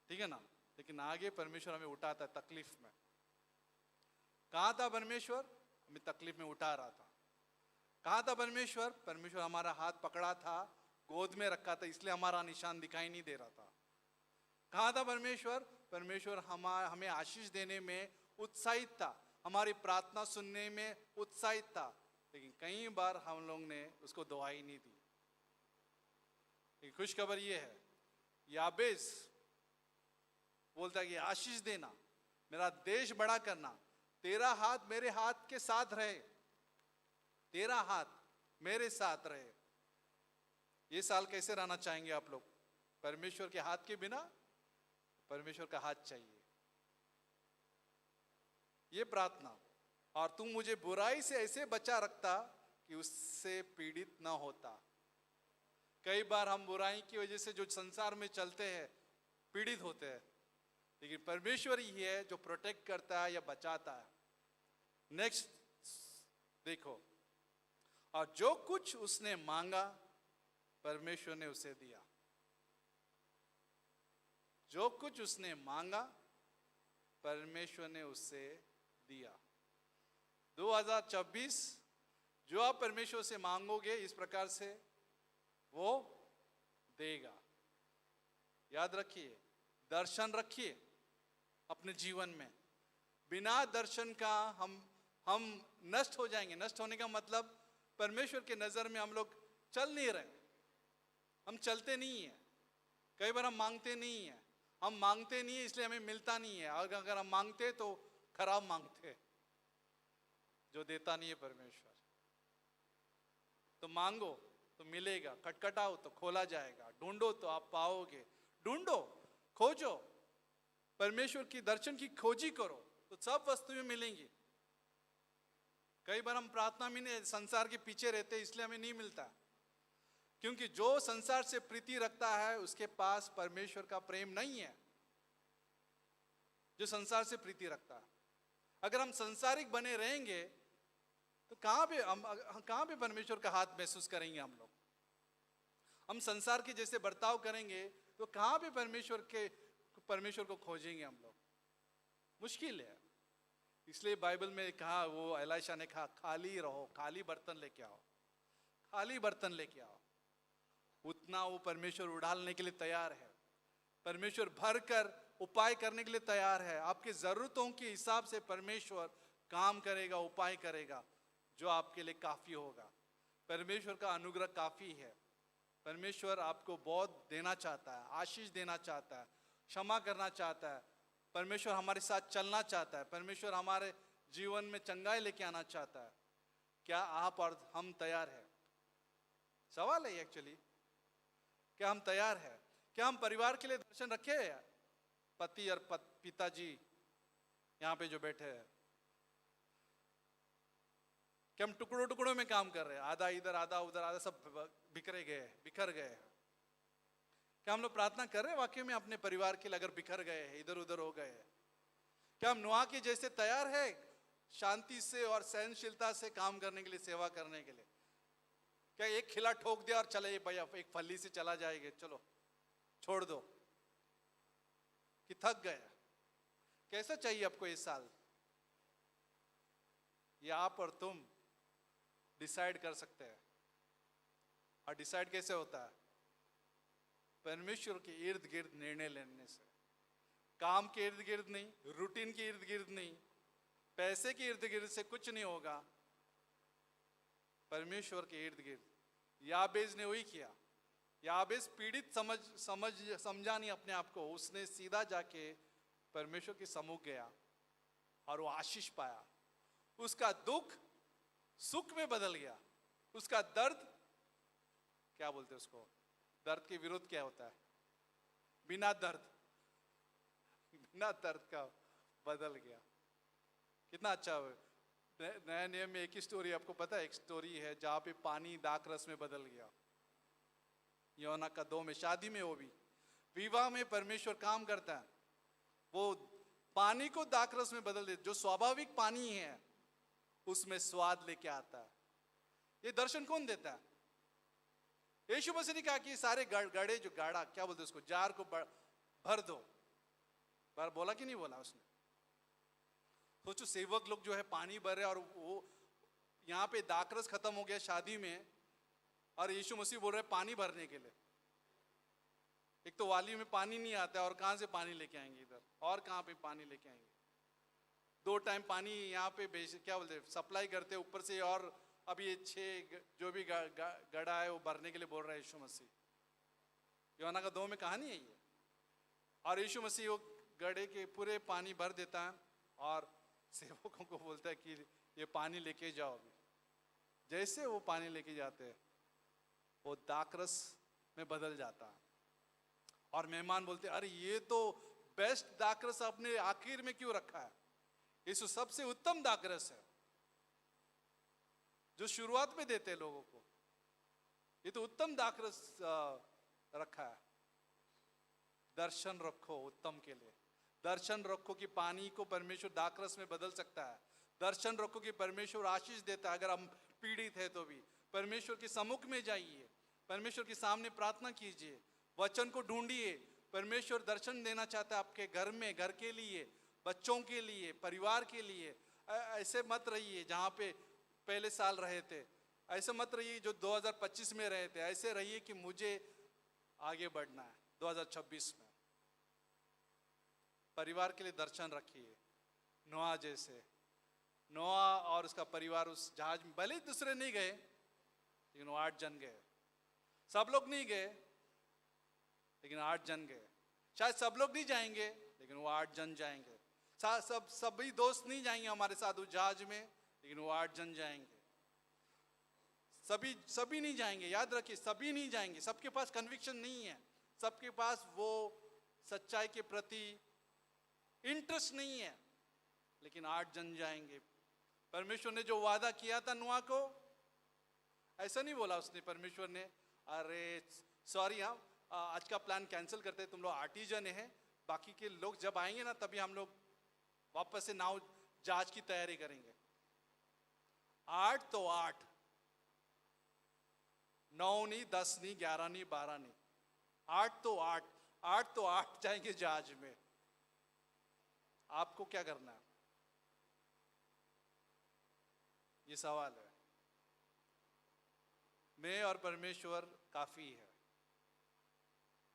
ठीक है ना, लेकिन आगे परमेश्वर हमें उठाता है तकलीफ में। कहां था परमेश्वर? हमें तकलीफ में उठा रहा था। कहां था परमेश्वर? परमेश्वर हमारा हाथ पकड़ा था, गोद में रखा था, इसलिए हमारा निशान दिखाई नहीं दे रहा था। कहां था परमेश्वर? परमेश्वर हमें आशीष देने में उत्साहित था, हमारी प्रार्थना सुनने में उत्साहित था, लेकिन कई बार हम लोग ने उसको दुआई नहीं दी। लेकिन खुशखबर ये है, याबेस बोलता है कि आशीष देना, मेरा देश बड़ा करना, तेरा हाथ मेरे हाथ के साथ रहे, तेरा हाथ मेरे साथ रहे। ये साल कैसे रहना चाहेंगे आप लोग? परमेश्वर के हाथ के बिना? परमेश्वर का हाथ चाहिए, ये प्रार्थना। और तुम मुझे बुराई से ऐसे बचा रखता कि उससे पीड़ित ना होता। कई बार हम बुराई की वजह से जो संसार में चलते हैं पीड़ित होते हैं, लेकिन परमेश्वर ही है जो प्रोटेक्ट करता है या बचाता है। नेक्स्ट देखो, और जो कुछ उसने मांगा परमेश्वर ने उसे दिया। जो कुछ उसने मांगा परमेश्वर ने उसे दिया। 2024 जो आप परमेश्वर से मांगोगे इस प्रकार से वो देगा। याद रखिए, दर्शन रखिए अपने जीवन में। बिना दर्शन का हम नष्ट हो जाएंगे। नष्ट होने का मतलब परमेश्वर के नजर में हम लोग चल नहीं रहे, हम चलते नहीं है। कई बार हम मांगते नहीं है, हम मांगते नहीं है इसलिए हमें मिलता नहीं है। और अगर हम मांगते तो खराब मांगते, जो देता नहीं है परमेश्वर। तो मांगो तो मिलेगा, खटखटाओ तो खोला जाएगा, ढूंढो तो आप पाओगे। ढूंढो, खोजो, परमेश्वर की दर्शन की खोजी करो तो सब वस्तुएं मिलेंगी। कई बार हम प्रार्थना में नहीं, संसार के पीछे रहते इसलिए हमें नहीं मिलता, क्योंकि जो संसार से प्रीति रखता है उसके पास परमेश्वर का प्रेम नहीं है। जो संसार से प्रीति रखता है, अगर हम संसारिक बने रहेंगे तो कहां पे परमेश्वर का हाथ महसूस करेंगे हम लोग? हम संसार के जैसे बर्ताव करेंगे तो कहां पे परमेश्वर को खोजेंगे हम लोग? मुश्किल है। इसलिए बाइबल में कहा, वो एलाशा ने कहा, खाली रहो, खाली बर्तन लेके आओ, खाली बर्तन लेके आओ। उतना वो परमेश्वर उड़ालने के लिए तैयार है। परमेश्वर भर कर उपाय करने के लिए तैयार है। आपकी जरूरतों के हिसाब से परमेश्वर काम करेगा, उपाय करेगा जो आपके लिए काफी होगा। परमेश्वर का अनुग्रह काफी है। परमेश्वर आपको बहुत देना चाहता है, आशीष देना चाहता है, क्षमा करना चाहता है। परमेश्वर हमारे साथ चलना चाहता है। परमेश्वर हमारे जीवन में चंगाई लेके आना चाहता है। क्या आप और हम तैयार हैं? सवाल है एक्चुअली, क्या हम तैयार हैं? क्या हम परिवार के लिए दर्शन रखे हैं? पति और पिताजी यहां पे जो बैठे हैं, क्या हम टुकड़ों टुकड़ों में काम कर रहे हैं? आधा इधर आधा उधर, आधा सब बिखर गए। क्या हम लोग प्रार्थना कर रहे हैं वाकई में अपने परिवार के लिए? अगर बिखर गए हैं, इधर उधर हो गए हैं, क्या हम नोआ के जैसे तैयार है शांति से और सहनशीलता से काम करने के लिए, सेवा करने के लिए? क्या एक खिला ठोक दिया और चले भैया, एक फली से चला जाएगा, चलो छोड़ दो, कि थक गए? कैसा चाहिए आपको इस साल? ये आप और तुम डिसाइड कर सकते हैं। और डिसाइड कैसे होता है? परमेश्वर के इर्द गिर्द निर्णय लेने से। काम के इर्द गिर्द नहीं, रूटीन के इर्द गिर्द नहीं, पैसे के इर्द गिर्द से कुछ नहीं होगा। परमेश्वर के इर्द गिर्द। याबेज ने वही किया। याबेज पीड़ित समझा नहीं अपने आप को। उसने सीधा जाके परमेश्वर के सम्मुख गया और वो आशीष पाया। उसका दुख सुख में बदल गया। उसका दर्द, क्या बोलते हैं उसको, दर्द के विरुद्ध क्या होता है? बिना दर्द का बदल गया। कितना अच्छा है। नया नियम में एक ही स्टोरी आपको पता है, एक स्टोरी है जहां पे पानी दाखरस में बदल गया। यूहन्ना का 2 में, शादी में, वो भी विवाह में परमेश्वर काम करता है। वो पानी को दाखरस में बदल दे, जो स्वाभाविक पानी है उसमें स्वाद लेके आता है। ये दर्शन कौन देता है? यीशु मसीह ने कहा कि सारे गड़े जो गाड़ा क्या बोलते उसको, जार को भर दो। बार बोला कि नहीं बोला उसने? सोचो सेवक लोग जो है पानी भर रहे और वो यहाँ पे दाखरस खत्म हो गया शादी में, और यीशु मसीह बोल रहे पानी भरने के लिए। एक तो वाली में पानी नहीं आता है, और कहाँ से पानी लेके आएंगे इधर, और कहाँ पे पानी लेके आएंगे? 2 टाइम पानी यहाँ पे क्या बोलते सप्लाई करते, ऊपर से और अब ये 6 जो भी गड़ा है वो भरने के लिए बोल रहा है यीशु मसीह। यूहन्ना का 2 में कहानी है ये। और यीशु मसीह वो गड़े के पूरे पानी भर देता है और सेवकों को बोलता है कि ये पानी लेके जाओ। अभी जैसे वो पानी लेके जाते हैं वो दाखरस में बदल जाता है, और मेहमान बोलते हैं अरे ये तो बेस्ट दाखरस आपने आखिर में क्यों रखा है? यीशु सबसे उत्तम दाखरस है जो शुरुआत में देते हैं लोगों को। ये तो उत्तम दाखरस रखा है। दर्शन रखो उत्तम के लिए। दर्शन रखो कि पानी को परमेश्वर दाखरस में बदल सकता है। दर्शन रखो कि परमेश्वर आशीष देता है। अगर हम पीड़ित है तो भी परमेश्वर के सम्मुख में जाइए, परमेश्वर के सामने प्रार्थना कीजिए, वचन को ढूंढिए। परमेश्वर दर्शन देना चाहता है आपके घर में, घर के लिए, बच्चों के लिए, परिवार के लिए। ऐसे मत रहिए जहाँ पे पहले साल रहे थे, ऐसे मत रहिए जो 2025 में रहे थे। ऐसे रहिए कि मुझे आगे बढ़ना है 2026 में। परिवार के लिए दर्शन रखिए। नोआ जैसे, नोआ और उसका परिवार उस जहाज में, भले ही दूसरे नहीं गए लेकिन वो 8 जन गए। सब लोग नहीं गए लेकिन 8 जन गए। शायद सब लोग नहीं जाएंगे लेकिन वो 8 जन जाएंगे। सभी दोस्त नहीं जाएंगे हमारे साथ उस जहाज में, लेकिन वो 8 जन जाएंगे। सभी नहीं जाएंगे, याद रखिए, सभी नहीं जाएंगे। सबके पास कन्विक्शन नहीं है, सबके पास वो सच्चाई के प्रति इंटरेस्ट नहीं है, लेकिन 8 जन जाएंगे। परमेश्वर ने जो वादा किया था नोआ को, ऐसा नहीं बोला उसने परमेश्वर ने अरे सॉरी हम आज का प्लान कैंसिल करते हैं, तुम लोग 8 ही जन हैं, बाकी के लोग जब आएंगे ना तभी हम लोग वापस से नाव जहाज की तैयारी करेंगे। 8 तो 8, 9 नहीं, 10 नहीं, 11 नहीं, 12 नहीं, 8 तो 8, 8 तो 8 जाएंगे जहाज में। आपको क्या करना है? ये सवाल है। मैं और परमेश्वर काफी है।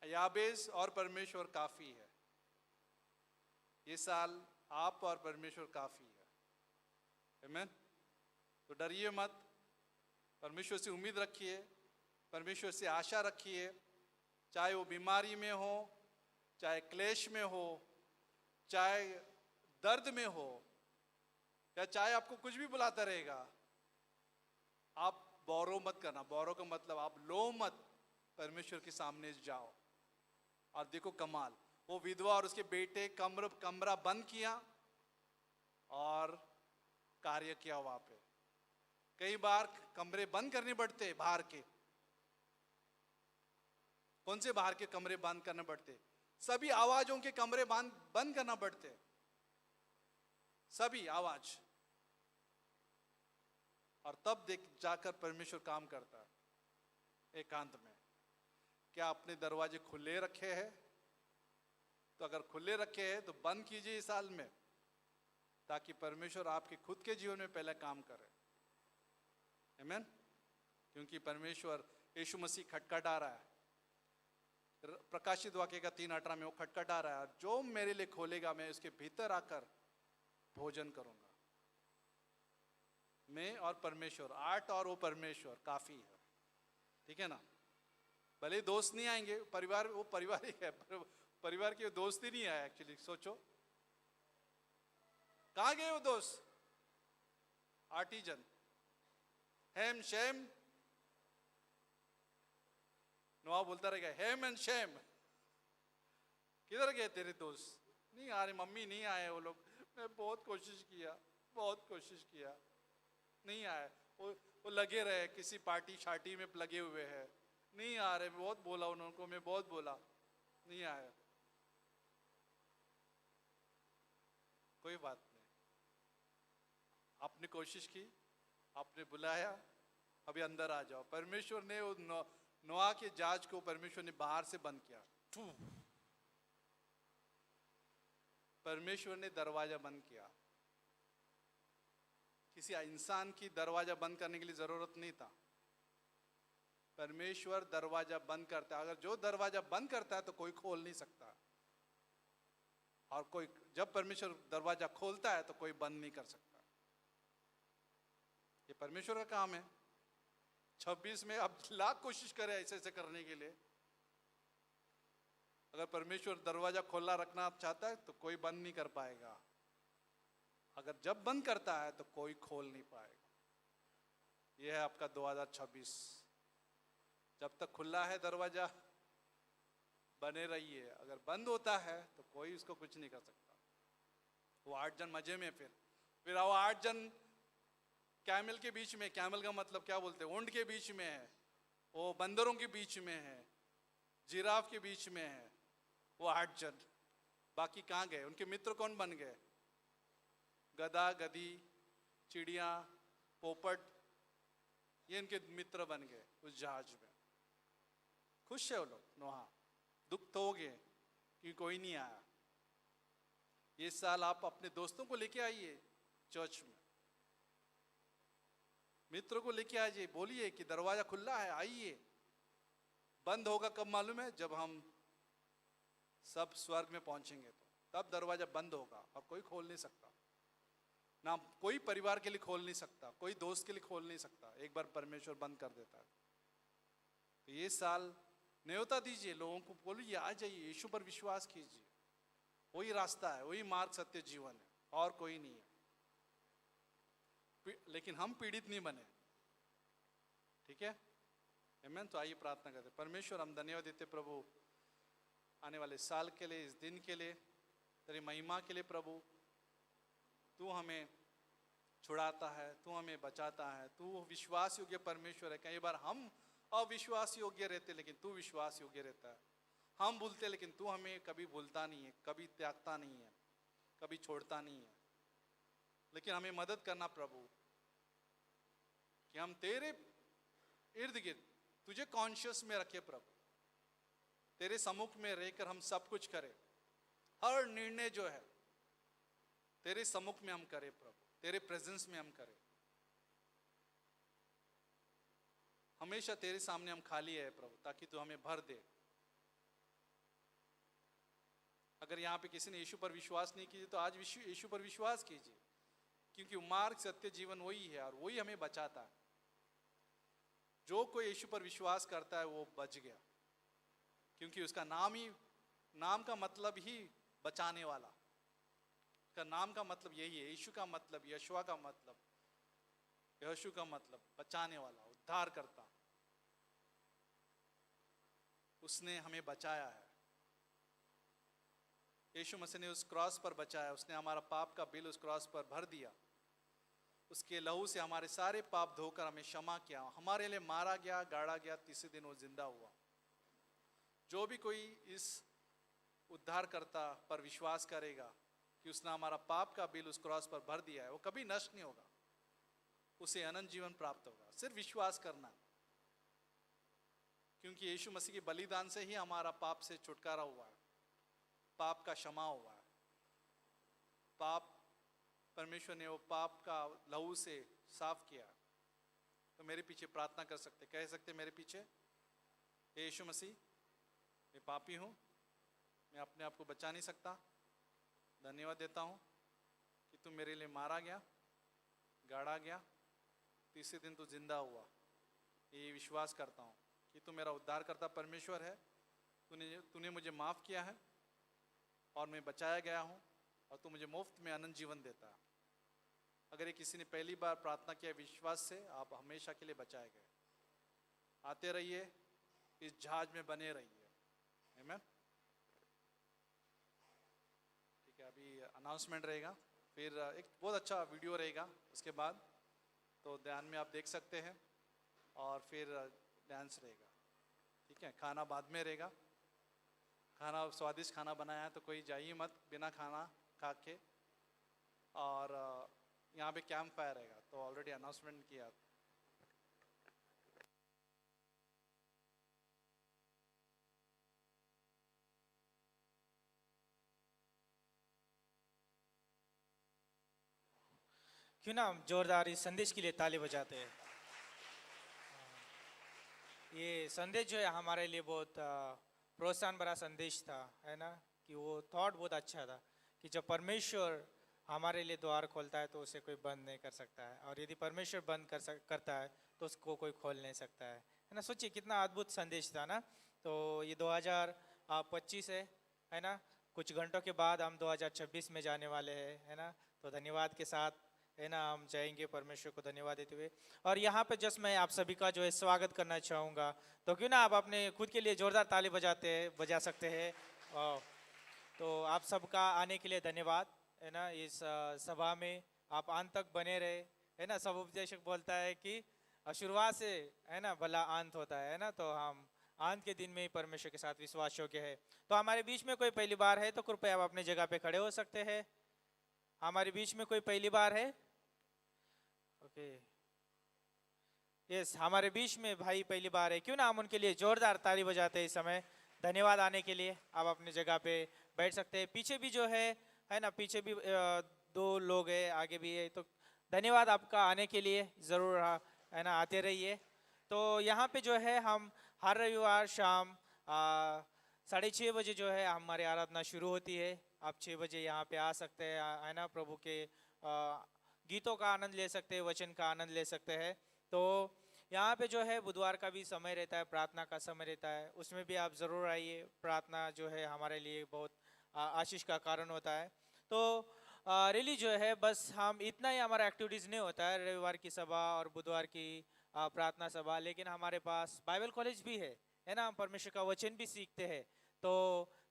याबेस और परमेश्वर काफी है। ये साल आप और परमेश्वर काफी है। आमीन। तो डरिए मत, परमेश्वर से उम्मीद रखिए, परमेश्वर से आशा रखिए। चाहे वो बीमारी में हो, चाहे क्लेश में हो, चाहे दर्द में हो, या चाहे आपको कुछ भी बुलाता रहेगा, आप बोरो मत करना। बोरो का मतलब आप लो मत, परमेश्वर के सामने जाओ और देखो कमाल। वो विधवा और उसके बेटे कमरा बंद किया और कार्य किया वहां पे। कई बार कमरे बंद करने पड़ते बाहर के। कौन से बाहर के कमरे बंद करने पड़ते? सभी आवाजों के कमरे बंद करना पड़ते, सभी आवाज। और तब देख जाकर परमेश्वर काम करता है एकांत में। क्या अपने दरवाजे खुले रखे हैं? तो अगर खुले रखे हैं तो बंद कीजिए इस साल में, ताकि परमेश्वर आपके खुद के जीवन में पहले काम करे। आमीन। क्योंकि परमेश्वर यीशु मसीह खटखटा रहा है। प्रकाशित वाक्य का 3:18 में वो खटखटा रहा है, जो मेरे लिए खोलेगा मैं उसके भीतर आकर भोजन करूंगा। मैं और परमेश्वर, 8 और वो परमेश्वर काफी है। ठीक है ना? भले दोस्त नहीं आएंगे, परिवार वो परिवार ही है, परिवार के दोस्त ही नहीं आए एक्चुअली। सोचो कहां गए वो दोस्त? 8 ही जन। हेम शेम, नोआ बोलता रहेगा हेम एंड शेम, किधर गए तेरे दोस्त? नहीं आ रहे, मम्मी नहीं आए वो लोग। मैं बहुत कोशिश किया, नहीं आए। वो लगे रहे किसी पार्टी शार्टी में लगे हुए हैं, नहीं आ रहे। बहुत बोला उनको, मैं बहुत बोला, नहीं आया। कोई बात नहीं, आपने कोशिश की, आपने बुलाया, अभी अंदर आ जाओ। परमेश्वर ने नोआ के जहाज को परमेश्वर ने बाहर से बंद किया। परमेश्वर ने दरवाजा बंद किया। किसी इंसान की दरवाजा बंद करने के लिए जरूरत नहीं था। परमेश्वर दरवाजा बंद करता है। अगर जो दरवाजा बंद करता है तो कोई खोल नहीं सकता, और कोई जब परमेश्वर दरवाजा खोलता है तो कोई बंद नहीं कर सकता। ये परमेश्वर का काम है। 26 में अब लाख कोशिश करे ऐसे ऐसे करने के लिए, अगर परमेश्वर दरवाजा खोला रखना चाहता है तो कोई बंद नहीं कर पाएगा। अगर जब बंद करता है तो कोई खोल नहीं पाएगा। यह है आपका 2026। जब तक खुला है दरवाजा बने रहिए, अगर बंद होता है तो कोई उसको कुछ नहीं कर सकता। वो 8 जन मजे में, फिर वो 8 जन कैमल के बीच में, कैमल का मतलब क्या बोलते हैं, ऊंट के बीच में है, वो बंदरों के बीच में है, जिराफ के बीच में है, वो 8 जन। बाकी कहाँ गए? उनके मित्र कौन बन गए? गधा, गधी, चिड़िया, पोपट, ये इनके मित्र बन गए उस जहाज में। खुश है वो लोग। नोहा दुख तो हो गए कि कोई नहीं आया। ये साल आप अपने दोस्तों को लेके आइए चर्च में, मित्रों को लेके आइए, बोलिए कि दरवाजा खुला है, आइए। बंद होगा कब मालूम है? जब हम सब स्वर्ग में पहुंचेंगे तो तब दरवाजा बंद होगा और कोई खोल नहीं सकता। ना कोई परिवार के लिए खोल नहीं सकता, कोई दोस्त के लिए खोल नहीं सकता। एक बार परमेश्वर बंद कर देता है। तो ये साल न्योता दीजिए लोगों को, बोलिए आ जाइए, यीशु पर विश्वास कीजिए। वही रास्ता है, वही मार्ग, सत्य, जीवन है, और कोई नहीं है। लेकिन हम पीड़ित नहीं बने, ठीक है? आमीन। तो आइए प्रार्थना करते। परमेश्वर, हम धन्यवाद देते प्रभु आने वाले साल के लिए, इस दिन के लिए, तेरी महिमा के लिए। प्रभु तू हमें छुड़ाता है, तू हमें बचाता है, तू विश्वास योग्य परमेश्वर है। कई बार हम अविश्वास योग्य रहते, लेकिन तू विश्वास योग्य रहता है। हम भूलते, लेकिन तू हमें कभी भूलता नहीं है, कभी त्यागता नहीं है, कभी छोड़ता नहीं है। लेकिन हमें मदद करना प्रभु, कि हम तेरे इर्द गिर्द तुझे कॉन्शियस में रखे प्रभु, तेरे सम्मुख में रहकर हम सब कुछ करें। हर निर्णय जो है तेरे सम्मुख में हम करें प्रभु, तेरे प्रेजेंस में हम करें। हमेशा तेरे सामने हम खाली है प्रभु, ताकि तू हमें भर दे। अगर यहाँ पे किसी ने यीशु पर विश्वास नहीं कीजिए तो आज यीशु पर विश्वास कीजिए, क्योंकि मार्ग, सत्य, जीवन वही है और वही हमें बचाता है। जो कोई यीशु पर विश्वास करता है वो बच गया, क्योंकि उसका नाम का मतलब ही बचाने वाला। उसका नाम का मतलब यही है। यीशु का मतलब, यशुआ का मतलब, यीशु का मतलब बचाने वाला, उद्धार करता। उसने हमें बचाया है। यीशु मसीह ने उस क्रॉस पर बचाया, उसने हमारा पाप का बिल उस क्रॉस पर भर दिया। उसके लहू से हमारे सारे पाप धोकर हमें क्षमा किया। हमारे लिए मारा गया, गाड़ा गया, तीसरे दिन वो जिंदा हुआ। जो भी कोई इस उद्धारकर्ता पर विश्वास करेगा कि उसने हमारा पाप का बिल उस क्रॉस पर भर दिया है, वो कभी नष्ट नहीं होगा, उसे अनंत जीवन प्राप्त होगा। सिर्फ विश्वास करना, क्योंकि यीशु मसीह के बलिदान से ही हमारा पाप से छुटकारा हुआ है, पाप का क्षमा हुआ है। पाप, परमेश्वर ने वो पाप का लहू से साफ किया। तो मेरे पीछे प्रार्थना कर सकते, कह सकते मेरे पीछे, हे यीशु मसीह, मैं पापी हूँ, मैं अपने आप को बचा नहीं सकता। धन्यवाद देता हूँ कि तू मेरे लिए मारा गया, गाड़ा गया, तीसरे दिन तू जिंदा हुआ। ये विश्वास करता हूँ कि तू मेरा उद्धारकर्ता परमेश्वर है। तूने मुझे माफ़ किया है और मैं बचाया गया हूँ, और तू मुझे मुफ्त में अनंत जीवन देता है। अगर ये किसी ने पहली बार प्रार्थना किया विश्वास से, आप हमेशा के लिए बचाए गए। आते रहिए, इस जहाज में बने रहिए। आमीन। ठीक है, अभी अनाउंसमेंट रहेगा, फिर एक बहुत अच्छा वीडियो रहेगा उसके बाद, तो ध्यान में आप देख सकते हैं, और फिर डांस रहेगा। ठीक है, खाना बाद में रहेगा। खाना स्वादिष्ट खाना बनाया है, तो कोई जाइए मत बिना खाना खा के। और यहाँ पे कैंप फायर रहेगा, तो ऑलरेडी अनाउंसमेंट किया। क्यों ना हम जोरदार इस संदेश के लिए ताली बजाते हैं। ये संदेश जो है हमारे लिए बहुत प्रोत्साहन भरा संदेश था, है ना, कि वो थॉट बहुत अच्छा था कि जब परमेश्वर हमारे लिए द्वार खोलता है तो उसे कोई बंद नहीं कर सकता है, और यदि परमेश्वर बंद करता है तो उसको कोई खोल नहीं सकता है ना। सोचिए कितना अद्भुत संदेश था ना। तो ये 2025 है ना, कुछ घंटों के बाद हम 2026 में जाने वाले हैं, है ना। तो धन्यवाद के साथ, है ना, हम जाएंगे परमेश्वर को धन्यवाद देते हुए। और यहाँ पे जस्ट मैं आप सभी का जो है स्वागत करना चाहूँगा, तो क्यों ना आप अपने खुद के लिए जोरदार ताली बजा सकते हैं। तो आप सबका आने के लिए धन्यवाद, है ना। इस सभा में आप अंत तक बने रहे, है ना। सब उपदेशक बोलता है कि शुरुआत से, है ना, भला अंत होता है ना। तो हम अंत के दिन में ही परमेश्वर के साथ विश्वास योग्य है। तो हमारे बीच में कोई पहली बार है तो कृपया आप अपनी जगह पे खड़े हो सकते हैं। हमारे बीच में कोई पहली बार है? ओके, यस, हमारे बीच में भाई पहली बार है। क्यों ना हम उनके लिए जोरदार ताली बजाते हैं इस समय। धन्यवाद आने के लिए। आप अपनी जगह पे बैठ सकते हैं। पीछे भी जो है ना, पीछे भी 2 लोग हैं, आगे भी है। तो धन्यवाद आपका आने के लिए, ज़रूर है ना, आते रहिए। तो यहाँ पे जो है हम हर रविवार शाम 6:30 बजे जो है हमारी आराधना शुरू होती है। आप 6 बजे यहाँ पे आ सकते हैं, है ना। प्रभु के गीतों का आनंद ले सकते हैं, वचन का आनंद ले सकते हैं। तो यहाँ पे जो है बुधवार का भी समय रहता है, प्रार्थना का समय रहता है, उसमें भी आप ज़रूर आइए। प्रार्थना जो है हमारे लिए बहुत आशीष का कारण होता है। तो रियली जो है बस हम इतना ही हमारा एक्टिविटीज़ नहीं होता है, रविवार की सभा और बुधवार की प्रार्थना सभा, लेकिन हमारे पास बाइबल कॉलेज भी है ना। हम परमेश्वर का वचन भी सीखते हैं। तो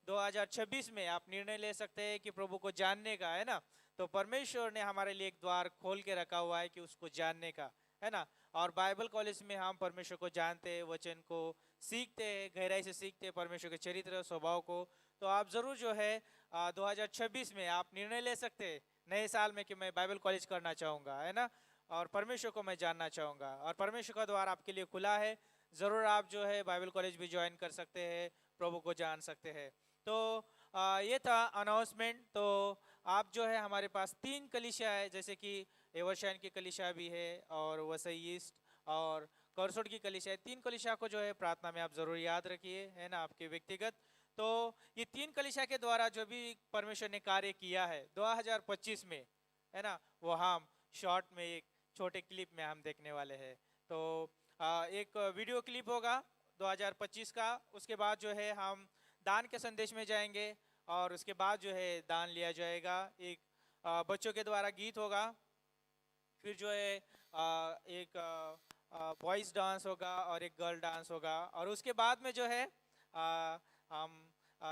2026 में आप निर्णय ले सकते हैं कि प्रभु को जानने का, है ना। तो परमेश्वर ने हमारे लिए एक द्वार खोल के रखा हुआ है कि उसको जानने का, है ना। और बाइबल कॉलेज में हम परमेश्वर को जानते हैं, वचन को सीखते हैं, गहराई से सीखते हैं परमेश्वर के चरित्र स्वभाव को। तो आप ज़रूर जो है 2026 में आप निर्णय ले सकते हैं नए साल में कि मैं बाइबल कॉलेज करना चाहूँगा, है ना, और परमेश्वर को मैं जानना चाहूँगा। और परमेश्वर का द्वार आपके लिए खुला है। ज़रूर आप जो है बाइबल कॉलेज भी ज्वाइन कर सकते हैं, प्रभु को जान सकते हैं। तो ये था अनाउंसमेंट। तो आप जो है हमारे पास 3 कलीसिया है, जैसे कि एवरशाइन की कलीसिया भी है, और वसई ईस्ट और करसोट की कलीसिया है। 3 कलीसिया को जो है प्रार्थना में आप ज़रूर याद रखिए, है ना, आपके व्यक्तिगत। तो ये 3 कलीसिया के द्वारा जो भी परमेश्वर ने कार्य किया है 2025 में, है ना, वो हम शॉर्ट में एक छोटे क्लिप में हम देखने वाले हैं। तो एक वीडियो क्लिप होगा 2025 का। उसके बाद जो है हम दान के संदेश में जाएंगे, और उसके बाद जो है दान लिया जाएगा। एक बच्चों के द्वारा गीत होगा, फिर जो है एक बॉयज़ डांस होगा और एक गर्ल डांस होगा, और उसके बाद में जो है हम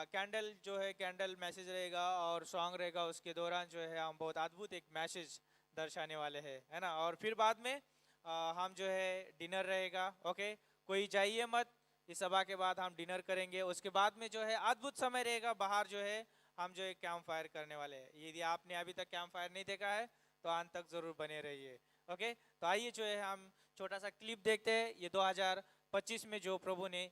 कैंडल जो है कैंडल मैसेज रहेगा और सॉन्ग रहेगा। उसके दौरान जो है हम बहुत अद्भुत एक मैसेज दर्शाने वाले हैं, है ना। और फिर बाद में हम जो है डिनर रहेगा। ओके, कोई जाइए मत, इस सभा के बाद हम डिनर करेंगे। उसके बाद में जो है अद्भुत समय रहेगा, बाहर जो है हम जो है कैंप फायर करने वाले हैं। यदि आपने अभी तक कैंप फायर नहीं देखा है तो अंत तक जरूर बने रहिए। ओके, तो आइए जो है हम छोटा सा क्लिप देखते हैं। ये 2025 में जो प्रभु ने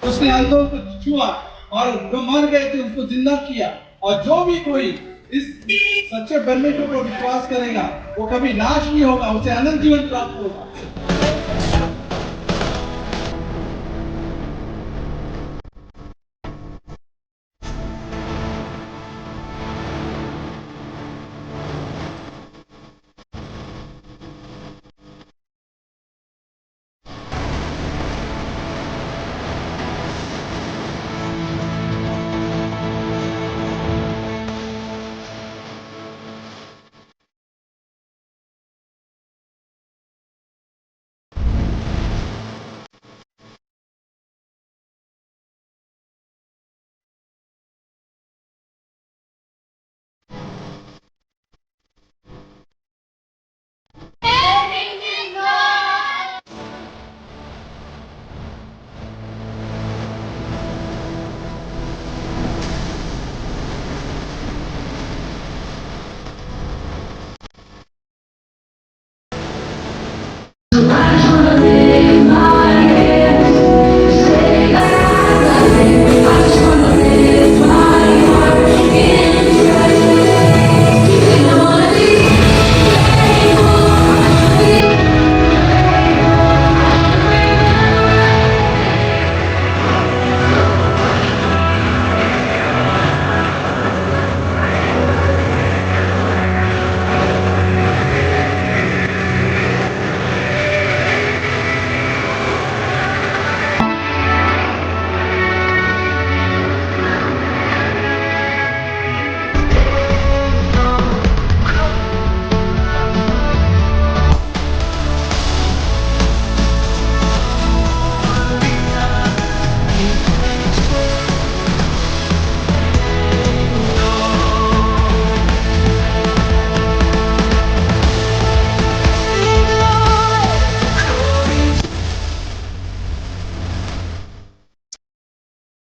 उसने अंधों को छुआ और जो मर गए थे उसको जिंदा किया। और जो भी कोई इस सच्चे परमेश्वर पर विश्वास करेगा वो कभी नाश नहीं होगा, उसे अनंत जीवन प्राप्त होगा।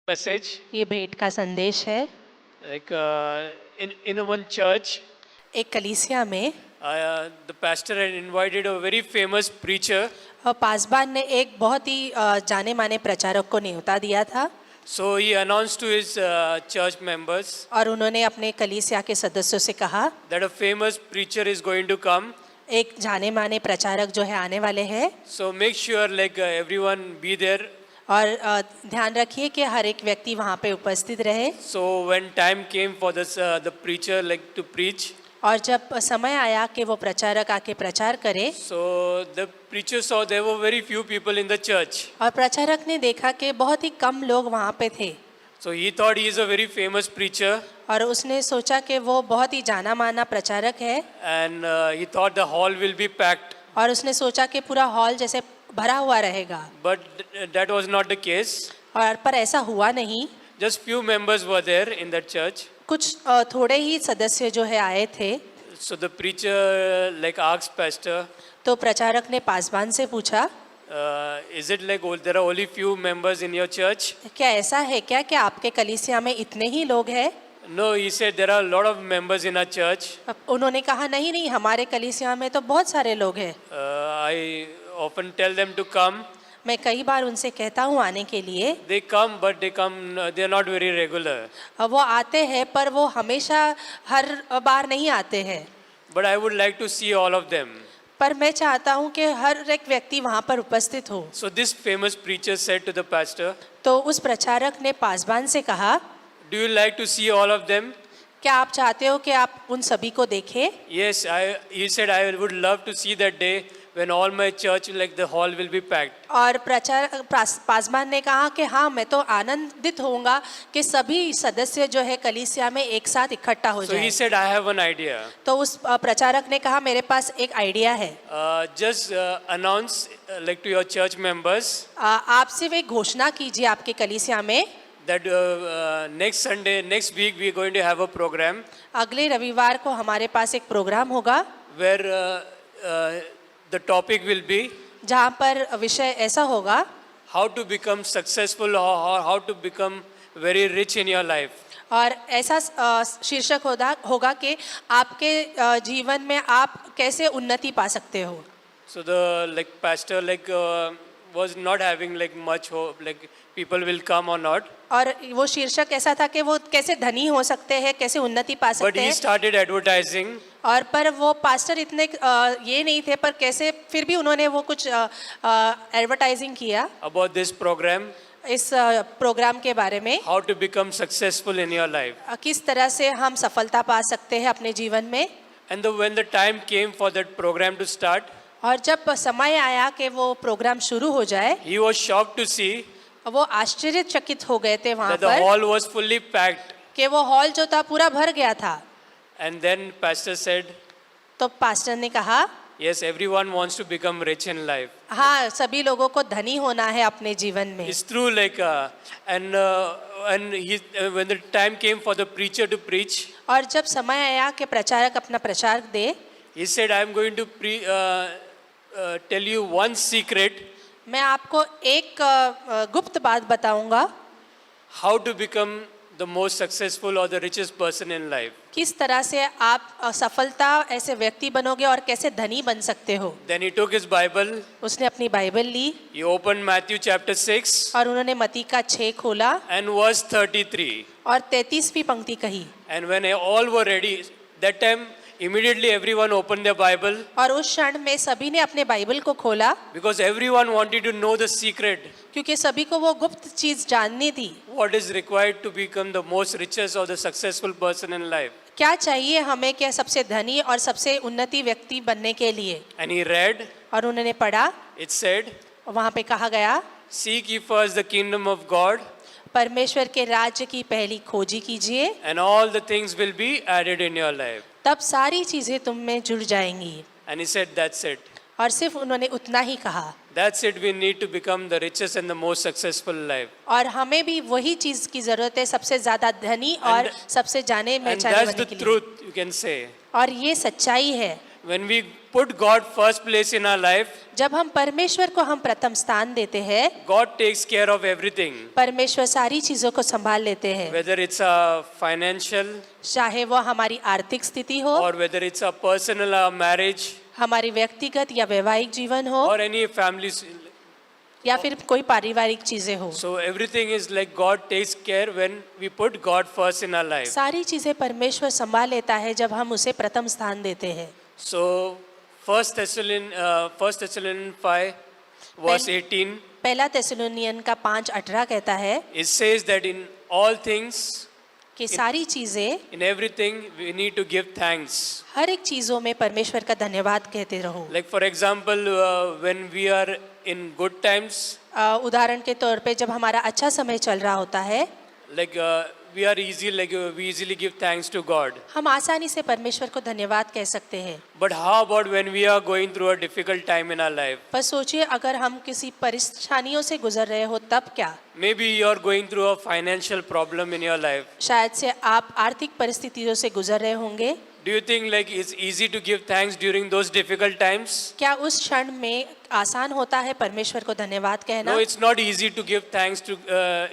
message ये भेंट का संदेश है। like in one church एक कलीसिया में the pastor had invited a very famous preacher, पासबान ने एक बहुत ही जाने माने प्रचारक को न्योता दिया था so he announced to his church members और उन्होंने अपने कलीसिया के सदस्यों से कहा that a famous preacher is going to come, एक जाने माने प्रचारक जो है आने वाले हैं so make sure like everyone be there. और ध्यान रखिए कि हर एक व्यक्ति वहाँ पे उपस्थित रहे। So when time came for this the preacher like to preach, और जब समय आया कि वो प्रचारक आके प्रचार करे so the preacher saw there were very few people in the church, और प्रचारक ने देखा कि बहुत ही कम लोग वहाँ पे थे so he thought he is a very famous preacher और उसने सोचा कि वो बहुत ही जाना माना प्रचारक है and he thought the hall will be packed, और उसने सोचा कि पूरा हॉल जैसे भरा हुआ रहेगा but that was not the case. और पर ऐसा हुआ नहीं। Just few members were there in that church. कुछ थोड़े ही सदस्य जो है आए थे। So the preacher like asked pastor, तो प्रचारक ने पासबान से पूछा is it like there are only few members in your church? क्या ऐसा है क्या कि आपके कलीसिया में इतने ही लोग हैं? No, he said there are a lot of members in our church. उन्होंने कहा नहीं नहीं हमारे कलीसिया में तो बहुत सारे लोग हैं। I often tell them to come. मैं कई बार उनसे कहता हूँ आने के लिए। They come, but they are not very regular. वो आते हैं पर वो हमेशा हर बार नहीं आते हैं। But I would like to see all of them. पर मैं चाहता हूँ कि हर एक व्यक्ति वहाँ पर उपस्थित हो। So this famous preacher said to the pastor, तो उस प्रचारक ने पासबान से कहा do you like to see all of them? क्या आप चाहते हो कि आप उन सभी को देखें? Yes, he said I would love to see that day when all my church like the hall will be packed. और पासबान ने कहा कि हाँ मैं तो आनंदित होऊंगा कि सभी सदस्य जो है कलीसिया में एक साथ इकट्ठा हो So he जाए। said I have one idea. तो उस प्रचारक ने कहा मेरे पास एक आइडिया है। Just announce like to your church members आप सिर्फ एक घोषणा कीजिए आपके कलीसिया में that next Sunday, next week we are going to have a program अगले रविवार को हमारे पास एक प्रोग्राम होगा where the topic will be जहाँ पर विषय ऐसा होगा how to become successful or how to become very rich in your life. और ऐसा शीर्षक होगा कि आपके जीवन में आप कैसे उन्नति पा सकते हो। So the like pastor like was not having like much hope, like people will come or not. और वो शीर्षक ऐसा था कि वो कैसे धनी हो सकते हैं, कैसे उन्नति पा But सकते he हैं। started advertising. और पर वो पास्टर इतने ये नहीं थे, पर कैसे फिर भी उन्होंने वो कुछ एडवर्टाइजिंग किया About this program, इस प्रोग्राम के बारे में, how to become successful in your life. किस तरह से हम सफलता पा सकते हैं अपने जीवन में। And when the time came for that program to start, और जब समय आया कि वो प्रोग्राम शुरू हो जाए, he was shocked to see वो आश्चर्यचकित हो गए थे वहाँ that the पर hall was fully packed. कि वो हॉल जो था पूरा भर गया था। And then pastor said, तो पास्टर ने कहा, yes, everyone wants to become rich in life. हाँ, सभी लोगों को धनी होना है अपने जीवन में। It's true, like, and when the time came for the preacher to preach, और जब समय आया कि प्रचारक अपना प्रचार दे, he said, I am going to tell you one secret मैं आपको एक गुप्त बात बताऊंगा, how to become the most successful or the richest person in life. किस तरह से आप सफलता ऐसे व्यक्ति बनोगे और कैसे धनी बन सकते हो। Then he took his Bible, उसने अपनी बाइबल ली he opened Matthew chapter 6 और उन्होंने मत्ती का 6 खोला and verse 33. और 33वीं पंक्ति कही। And when all were ready, that time immediately everyone opened their Bible और उस क्षण में सभी ने अपने बाइबल को खोला, because everyone wanted to know the secret, क्योंकि सभी को वो गुप्त चीज जाननी थी। what is required to become the most richest or the successful person in life. क्या चाहिए हमें, क्या सबसे धनी और सबसे उन्नति व्यक्ति बनने के लिए। And he read, और उन्होंने पढ़ा, it said, वहाँ पे कहा गया, seek ye first the kingdom of God परमेश्वर के राज्य की पहली खोजी कीजिए, and all the things will be added in your life. तब सारी चीजें तुम में जुड़ जाएंगी। And he said, that's it. और सिर्फ उन्होंने उतना ही कहा। That's it. We need to become the richest and the most successful life. और हमें भी वही चीज की जरूरत है, सबसे ज्यादा धनी और And- सबसे जाने And पहचाने that's बनने the के लिए। truth, you can say. और ये सच्चाई है। When we put God first place in our life, जब हम परमेश्वर को हम प्रथम स्थान देते हैं, God takes care of everything. परमेश्वर सारी चीजों को संभाल लेते हैं, Whether it's a financial चाहे वो हमारी आर्थिक स्थिति हो, or whether it's a personal marriage हमारी व्यक्तिगत या वैवाहिक जीवन हो, or any family. या फिर कोई पारिवारिक चीजें हो। So everything is like God takes care when we put God first in our life. सारी चीजें परमेश्वर संभाल लेता है जब हम उसे प्रथम स्थान देते हैं। So First Thessalonians 5 verse 18, पहला तेसलोनियन का 5:18 कहता है it says that in all things, कि सारी चीजें, in everything, we need to give thanks. हर एक चीजों में परमेश्वर का धन्यवाद कहते रहो। Like for example, when we are in good times, उदाहरण के तौर पे जब हमारा अच्छा समय चल रहा होता है, like we easily give thanks to God. हम आसानी से परमेश्वर को धन्यवाद कह सकते हैं। But how about when we are going through a difficult time in our life? पर सोचिए, अगर हम किसी परेशानियों से गुजर रहे हो तब क्या? Maybe you are going through a financial problem in your life. शायद से आप आर्थिक परिस्थितियों से गुजर रहे होंगे। Do you think like it's easy to give thanks during those difficult times? क्या उस क्षण में आसान होता है परमेश्वर को धन्यवाद कहना? No, it's not easy to give thanks to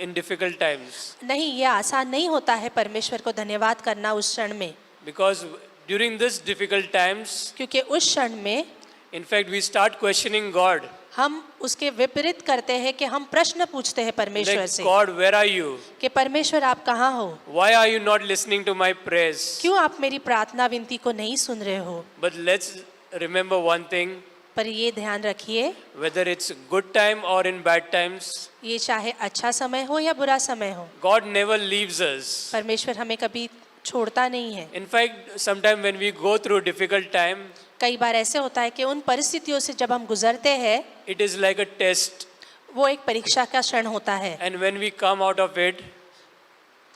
in difficult times. नहीं, ये आसान नहीं होता है परमेश्वर को धन्यवाद करना उस क्षण में, Because during this difficult times, क्योंकि उस क्षण में in fact, we start questioning God. हम उसके विपरीत करते हैं कि हम प्रश्न पूछते हैं परमेश्वर Like, से God, where are you? कि परमेश्वर आप कहाँ हो? Why are you not listening to my prayers? क्यों आप मेरी प्रार्थना विनती को नहीं सुन रहे हो? But let's remember one thing, पर ये ध्यान रखिए, whether it's good time or in bad times, ये चाहे अच्छा समय हो या बुरा समय हो, God never leaves us. परमेश्वर हमें कभी छोड़ता नहीं है। In fact, sometimes when we go through difficult time, कई बार ऐसे होता है कि उन परिस्थितियों से जब हम गुजरते हैं, it is like a test. वो एक परीक्षा का क्षण होता है, And when we come out of it,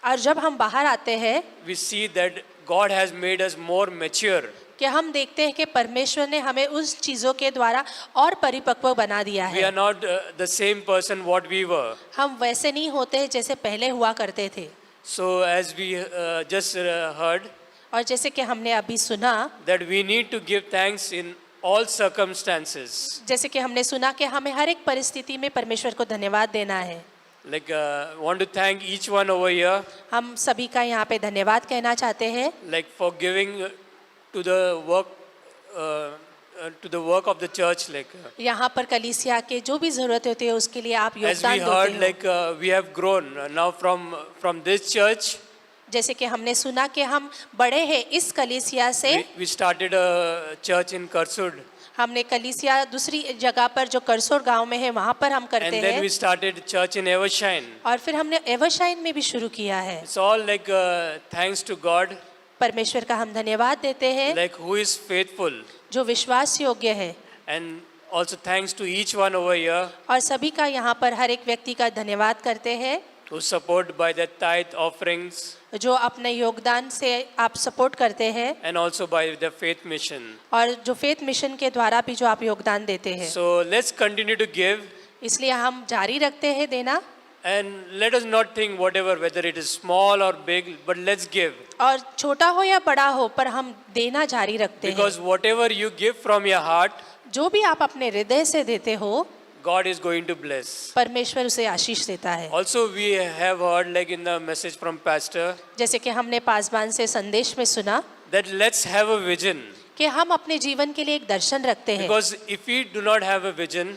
और जब हम बाहर आते हैं we see that God has made us more mature. कि हम देखते हैं कि परमेश्वर ने हमें उस चीज़ों के द्वारा और परिपक्व बना दिया We है। are not the same person what we were. हम वैसे नहीं होते जैसे पहले हुआ करते थे। So as we just heard, और जैसे कि हमने अभी सुना, that we need to give thanks in all circumstances. जैसे कि हमने सुना कि हमें हर एक परिस्थिति में परमेश्वर को धन्यवाद देना है। Like want to thank each one over here, हम सभी का यहाँ पे धन्यवाद कहना चाहते हैं, like for giving to the work to the work of the church, like यहाँ पर कलीसिया के जो भी जरूरत होती है उसके लिए आप as we योगदान heard, देते हो। like we have grown now from this church. जैसे कि हमने सुना कि हम बड़े हैं इस कलीसिया से। We started a church in Karsud, हमने कलीसिया दूसरी जगह पर जो करसोर गांव में है वहाँ पर हम and करते then we हैं, started church in Evershine. और फिर हमने एवरशाइन में भी शुरू किया है। It's all like thanks to God, परमेश्वर का हम धन्यवाद देते हैं like who is faithful, जो विश्वास योग्य है, and also thanks to each one over here और सभी का यहाँ पर हर एक व्यक्ति का धन्यवाद करते हैं who support by their tithe offerings जो अपने योगदान से आप सपोर्ट करते हैं, and also by the faith mission. और जो फेथ मिशन के द्वारा भी जो आप योगदान देते हैं। So let's continue to give, इसलिए हम जारी रखते हैं देना, and let us not think whatever whether it is small or big, but let's give, और छोटा हो या बड़ा हो पर हम देना जारी रखते हैं। because whatever you give from your heart, जो भी आप अपने हृदय से देते हो God is going to bless. परमेश्वर उसे आशीष देता है। Also we have heard like in the message from pastor जैसे कि हमने पासवान से संदेश में सुना that let's have a vision, कि हम अपने जीवन के लिए एक दर्शन रखते हैं। because if we do not have a vision,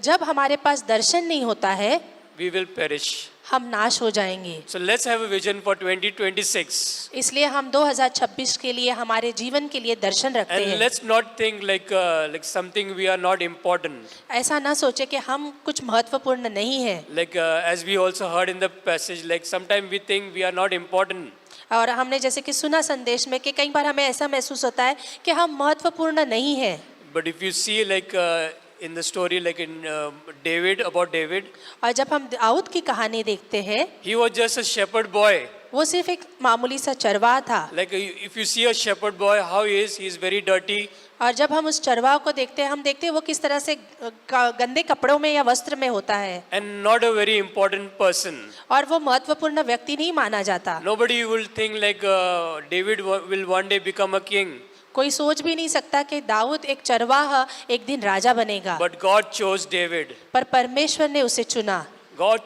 जब हमारे पास दर्शन नहीं होता है we will perish. हम नाश हो जाएंगे। So let's have a vision for 2026, इसलिए हम 2026 के लिए हमारे जीवन के लिए दर्शन रखते and हैं। let's not think like something we are not important. ऐसा ना सोचे कि हम कुछ महत्वपूर्ण नहीं है। Like as we also heard in the passage, like sometimes we think we are not important, और हमने जैसे कि सुना संदेश में कि कई बार हमें ऐसा महसूस होता है कि हम महत्वपूर्ण नहीं है। but if you see like in the story like in David, about David, और जब हम दाऊद की कहानी देखते हैं, he was just a shepherd boy. वो सिर्फ एक मामूली सा चरवाहा था, Like if you see a shepherd boy, how he is very dirty, और जब हम उस चरवाहा को देखते हैं हम देखते हैं वो किस तरह से गंदे कपड़ों में या वस्त्र में होता है, and not a very important person. और वो महत्वपूर्ण व्यक्ति नहीं माना जाता। Nobody will think like David will one day become a king, कोई सोच भी नहीं सकता कि दाऊद एक चरवाहा एक दिन राजा बनेगा, but God chose David. पर परमेश्वर ने उसे चुना। God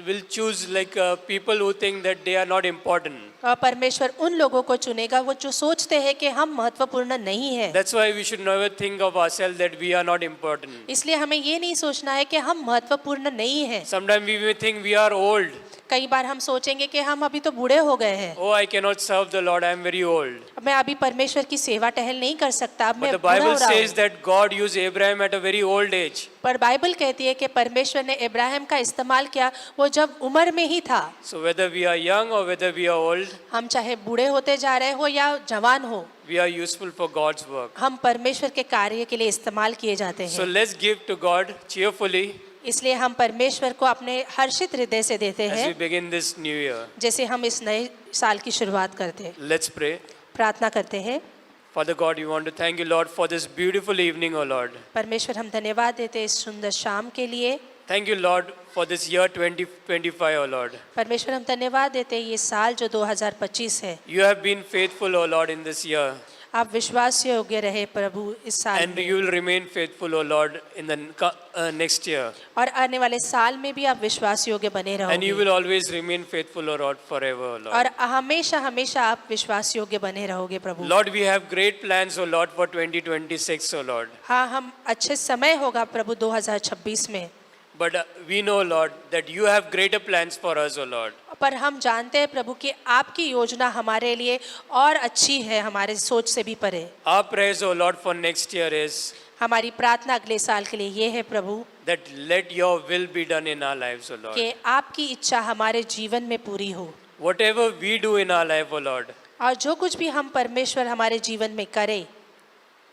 will choose like people who think that they are not important. और परमेश्वर उन लोगों को चुनेगा वो जो सोचते हैं कि हम महत्वपूर्ण नहीं है। That's why we should never think of ourselves that we are not important. इसलिए हमें ये नहीं सोचना है कि हम महत्वपूर्ण नहीं है। Sometimes we may think we are old. कई बार हम सोचेंगे कि हम अभी तो बूढ़े हो गए हैं, Oh, I cannot serve the Lord. I am very old. मैं अभी परमेश्वर की सेवा टहल नहीं कर सकता, अब But मैं the बूढ़ा हो Bible रहा हूँ। says that God used Abraham at a very old age. पर बाइबल कहती है कि परमेश्वर ने इब्राहिम का इस्तेमाल किया वो जब उम्र में ही था। So whether we are young or whether we are old, हम चाहे बूढ़े होते जा रहे हो या जवान हो, we are useful for God's work. हम परमेश्वर के कार्य के लिए इस्तेमाल किए जाते So हैं। let's give to God cheerfully इसलिए हम परमेश्वर को अपने हर्षित हृदय से देते as we हैं, begin this new year. जैसे हम इस नए साल की शुरुआत करते हैं। Let's pray. प्रार्थना करते हैं। Father God, we want to thank you, Lord, for this beautiful evening, O Lord. परमेश्वर हम धन्यवाद देते हैं इस सुंदर शाम के लिए। Thank you, Lord, for this year 2025, O Lord. परमेश्वर हम धन्यवाद देते हैं ये साल जो 2025 है, You have been faithful, O Lord, in this year. आप विश्वास योग्य रहे प्रभु इस साल And में, you will remain faithful, O Lord, in the next year. और आने वाले साल में भी आप विश्वास योग्य बने And you रहोगे, will always remain faithful, O Lord, forever, O Lord. और हमेशा हमेशा आप विश्वास योग्य बने रहोगे प्रभु। Lord, we have great plans, O Lord, for 2026, O Lord. हाँ, हम अच्छे समय होगा प्रभु 2026 में, But we know, Lord, that you have greater plans for us, O Lord. पर हम जानते हैं प्रभु कि आपकी योजना हमारे लिए और अच्छी है, हमारे सोच से भी परे। Our prayers, O Lord, for next year is हमारी प्रार्थना अगले साल के लिए ये है प्रभु that let your will be done in our lives, O Lord. कि आपकी इच्छा हमारे जीवन में पूरी हो, Whatever we do in our life, O Lord, और जो कुछ भी हम परमेश्वर हमारे जीवन में करें,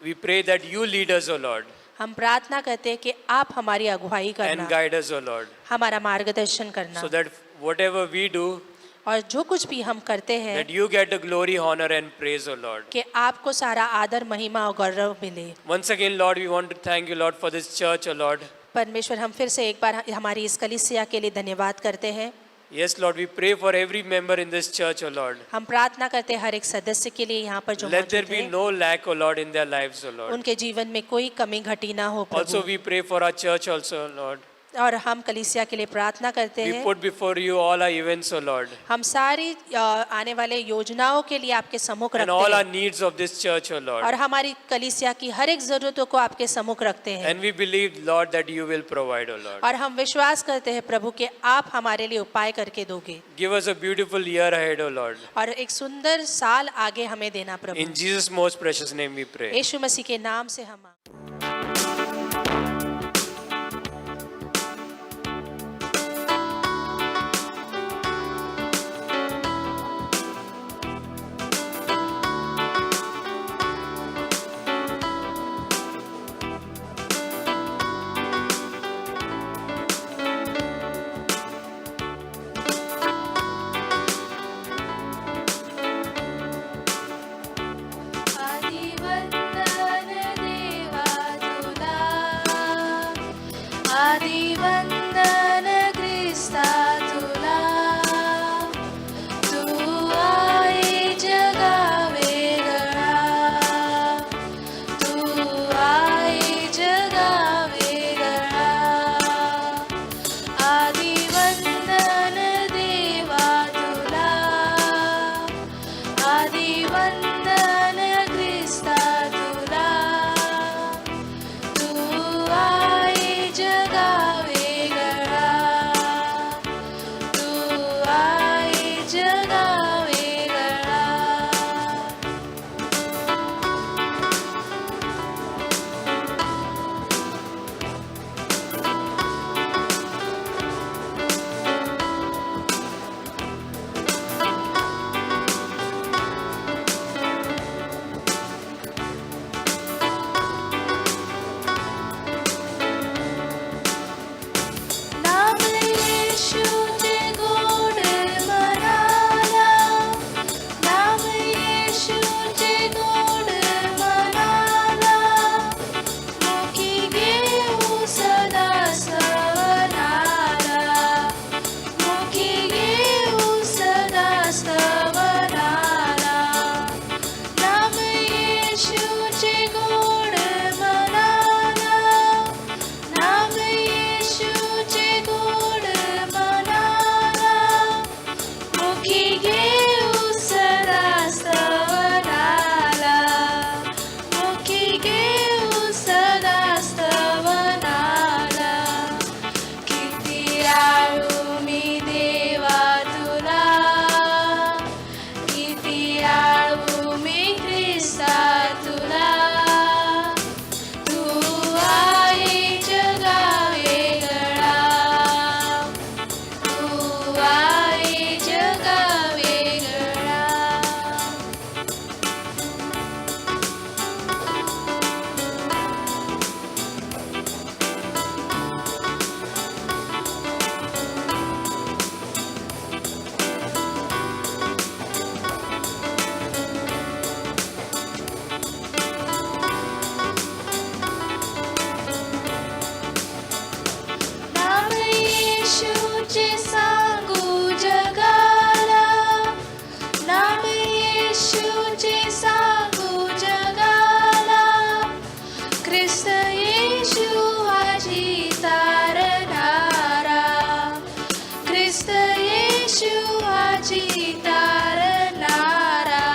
we pray that you lead us, O Lord, हम प्रार्थना करते हैं कि आप हमारी अगुवाई and करना, guide us, O Lord, हमारा मार्गदर्शन करना, so that whatever we do, और जो कुछ भी हम करते हैं that you get the glory, honor, and praise, O Lord. कि आपको सारा आदर महिमा और गौरव मिले। Once again, Lord, we want to thank you, Lord, for this church, O Lord. परमेश्वर हम फिर से एक बार हमारी इस कलीसिया के लिए धन्यवाद करते हैं। Yes, Lord, we pray for every member in this church, O Lord. हम प्रार्थना करते हैं हर एक सदस्य के लिए यहाँ पर जो Let there मौजूद be हैं, no lack, O Lord, in their lives, O Lord. उनके जीवन में कोई कमी घटी ना हो Also, Prabhu. we pray for our church also, Lord. और हम कलीसिया के लिए प्रार्थना करते We हैं। put before you all our events, O Lord, हम सारी आने वाले योजनाओं के लिए आपके सम्मुख and रखते all our हैं needs of this church, O और Lord. हमारी कलीसिया की हर एक जरूरतों को आपके सम्मुख रखते हैं And we believe, Lord, that you will provide, O Lord. और हम विश्वास करते हैं प्रभु कि आप हमारे लिए उपाय करके दोगे Give us a beautiful year ahead, O Lord. और एक सुंदर साल आगे हमें देना प्रभु। In Jesus' most precious name we pray. यीशु मसीह के नाम से हम आदिवंदन देवा तुला, आदिवंदन ख्रिस्ता तुला, तू आहे जगा वेगळा, तू आहे जगा वेगळा, आदिवंदन देवा तुला, आदिवंदन ख्रिस्ता तुला, तू आहे जगा वेगळा, तू आहे जगा वेगळा. नाम येशूचे गोड मनाला, नाम येशूचे गोड मनाला, मुखी घेऊ सदा स्तवनाला, मुखी घेऊ सदा स्तवनाला. नाम येशूचे गोड मनाला, नाम येशूचे गोड मनाला, मुखी घेऊ सदा स्तवनाला, मुखी घेऊ सदा स्तवनाला. किती आळू मी देवा तुला, किती आळू मी ख्रिस्ता तुला, तू आहे जगा वेगळा, तू आहे जगा वेगळा. नाम येशूचे सांगू जगाला, नाम येशूचे सांगू जगाला, ख्रिस्त येशू माझी तारणारा, ख्रिस्त येशू माझी तारणारा.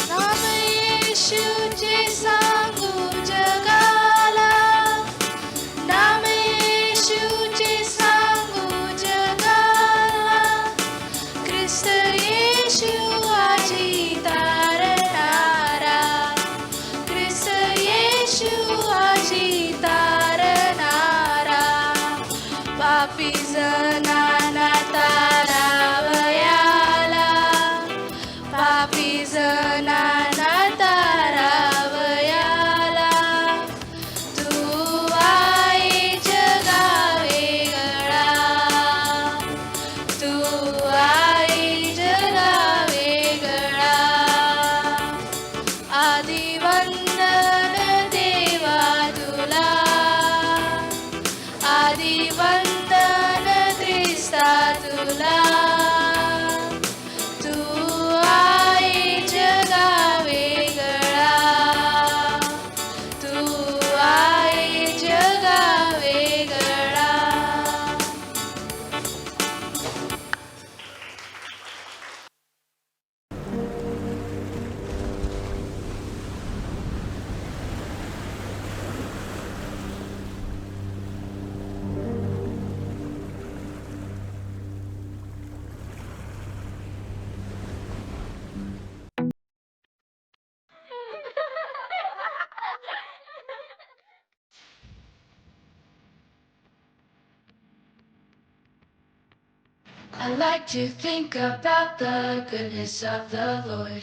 नाम येशूचे सांगू जगाला, नाम येशूचे सांगू जगाला, ख्रिस्त येशू माझी तारणारा, ख्रिस्त येशू माझी तारणारा. पापी जनांना तारावयाला, I like to think about the goodness of the Lord.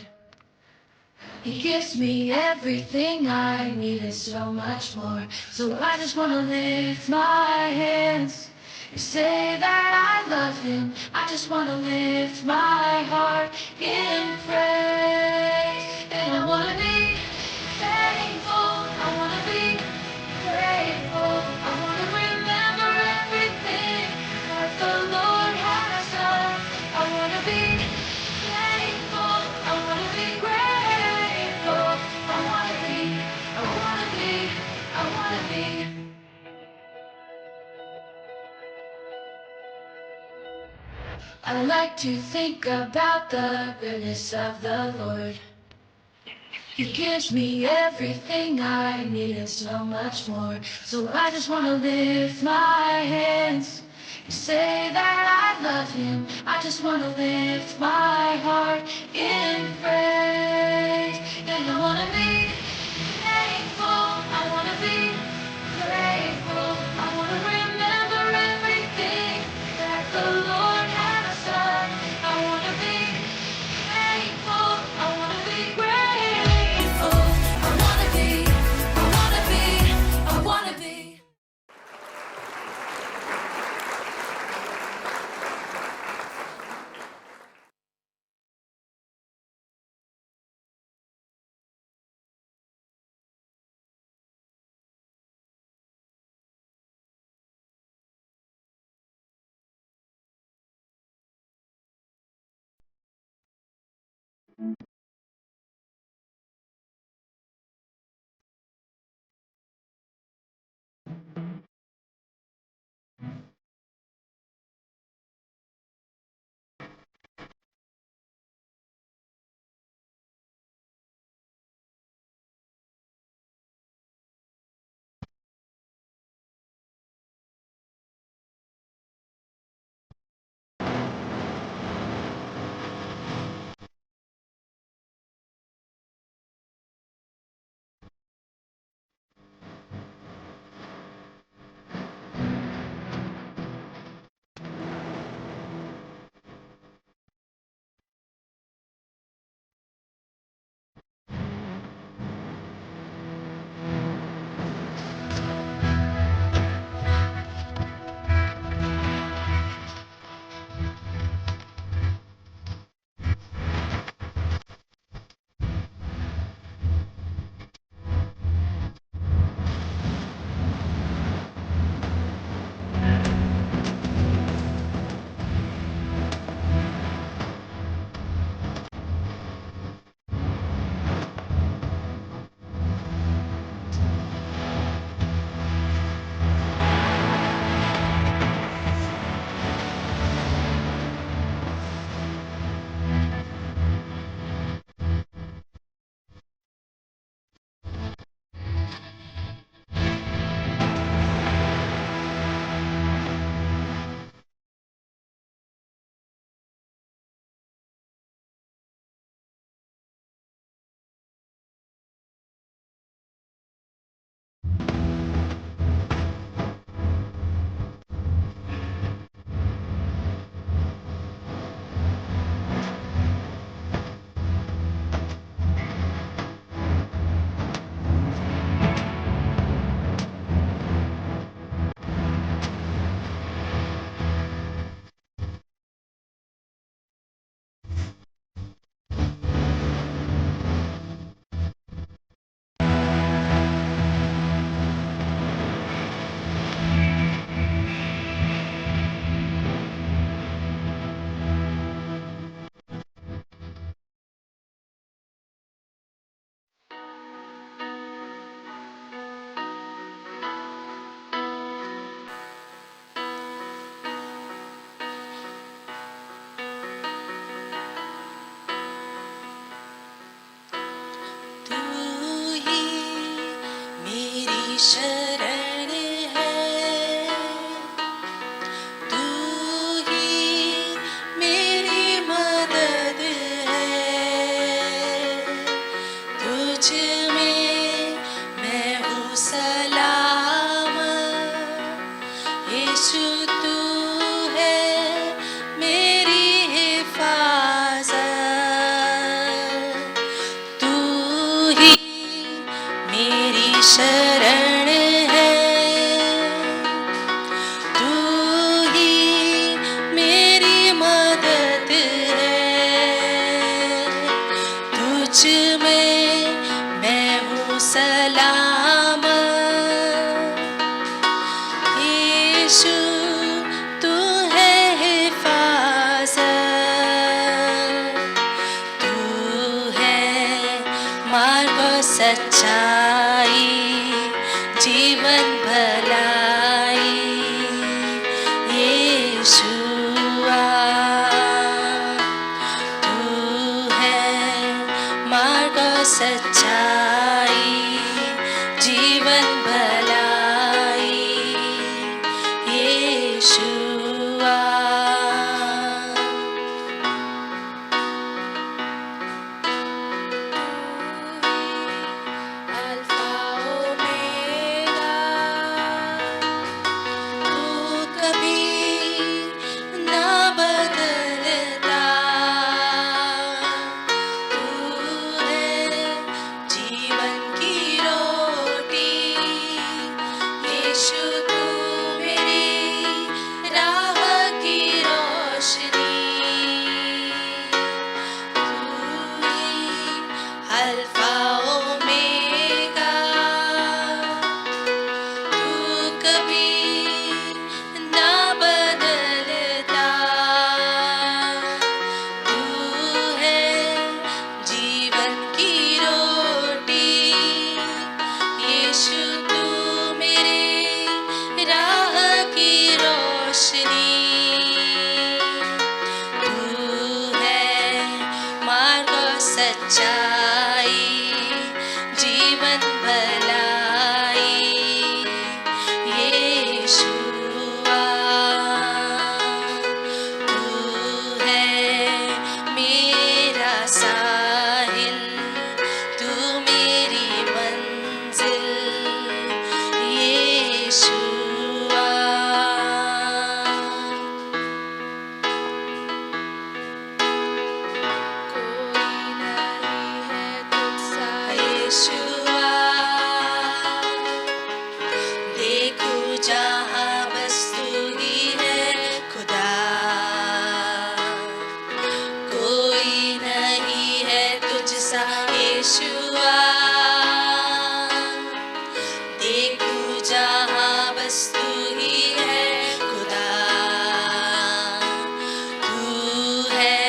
He gives me everything I need and so much more. So I just want to lift my hands and say that I love him. I just want to lift my heart in praise. And I want to be thankful. I want to be grateful. I want to remember everything that the Lord has done. I want to be thankful. I want to be grateful. I want to be, I want to be, I want to be. I like to think about the goodness of the Lord. He gives me everything I need and so much more. So I just want to lift my hands and say that I love him. I just want to lift my heart in praise. And I want to be thankful. I want to be grateful. I want to remember everything that the Lord has done. I want to be thankful. I want to be grateful. I want to be, I want to be, I want to be. तू ही मेरी शरण है, तू ही मेरी मदद है, तुझ में मैं हूँ सलामत, यीशु तू है मेरा सच्चाई जीवन भलाई यीशुआ तू है मार्ग सच्चाई जीवन भलाई यीशुआ अल्फा ओमेगा तू कभी ना बदलता तू है जीवन की रोटी यीशु तू मेरी राह की रोशनी अल्फा ओमेगा तू कभी ना बदलता तू है जीवन की रोटी यीशु तू मेरे राह की रोशनी तू है मार्ग सच्चाई जीवन भलाई यीशुआ तू है मेरा साहिल तू मेरी मंजिल यीशुआ यीशुआ देखूं जहाँ बस तू ही है खुदा कोई नहीं है तुझसा यीशुआ देखूं जहाँ बस तू ही है खुदा तू है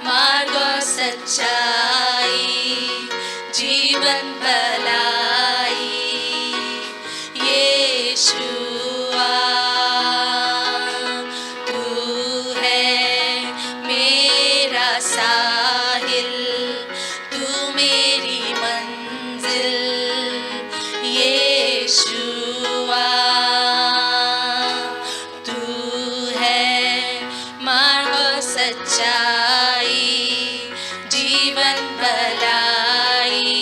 मार्ग और सच्चाई जीवन भलाई यीशुआ तू है मेरा साहिल तू मेरी मंजिल यीशुआ तू है मार्ग और सच्चाई जीवन भलाई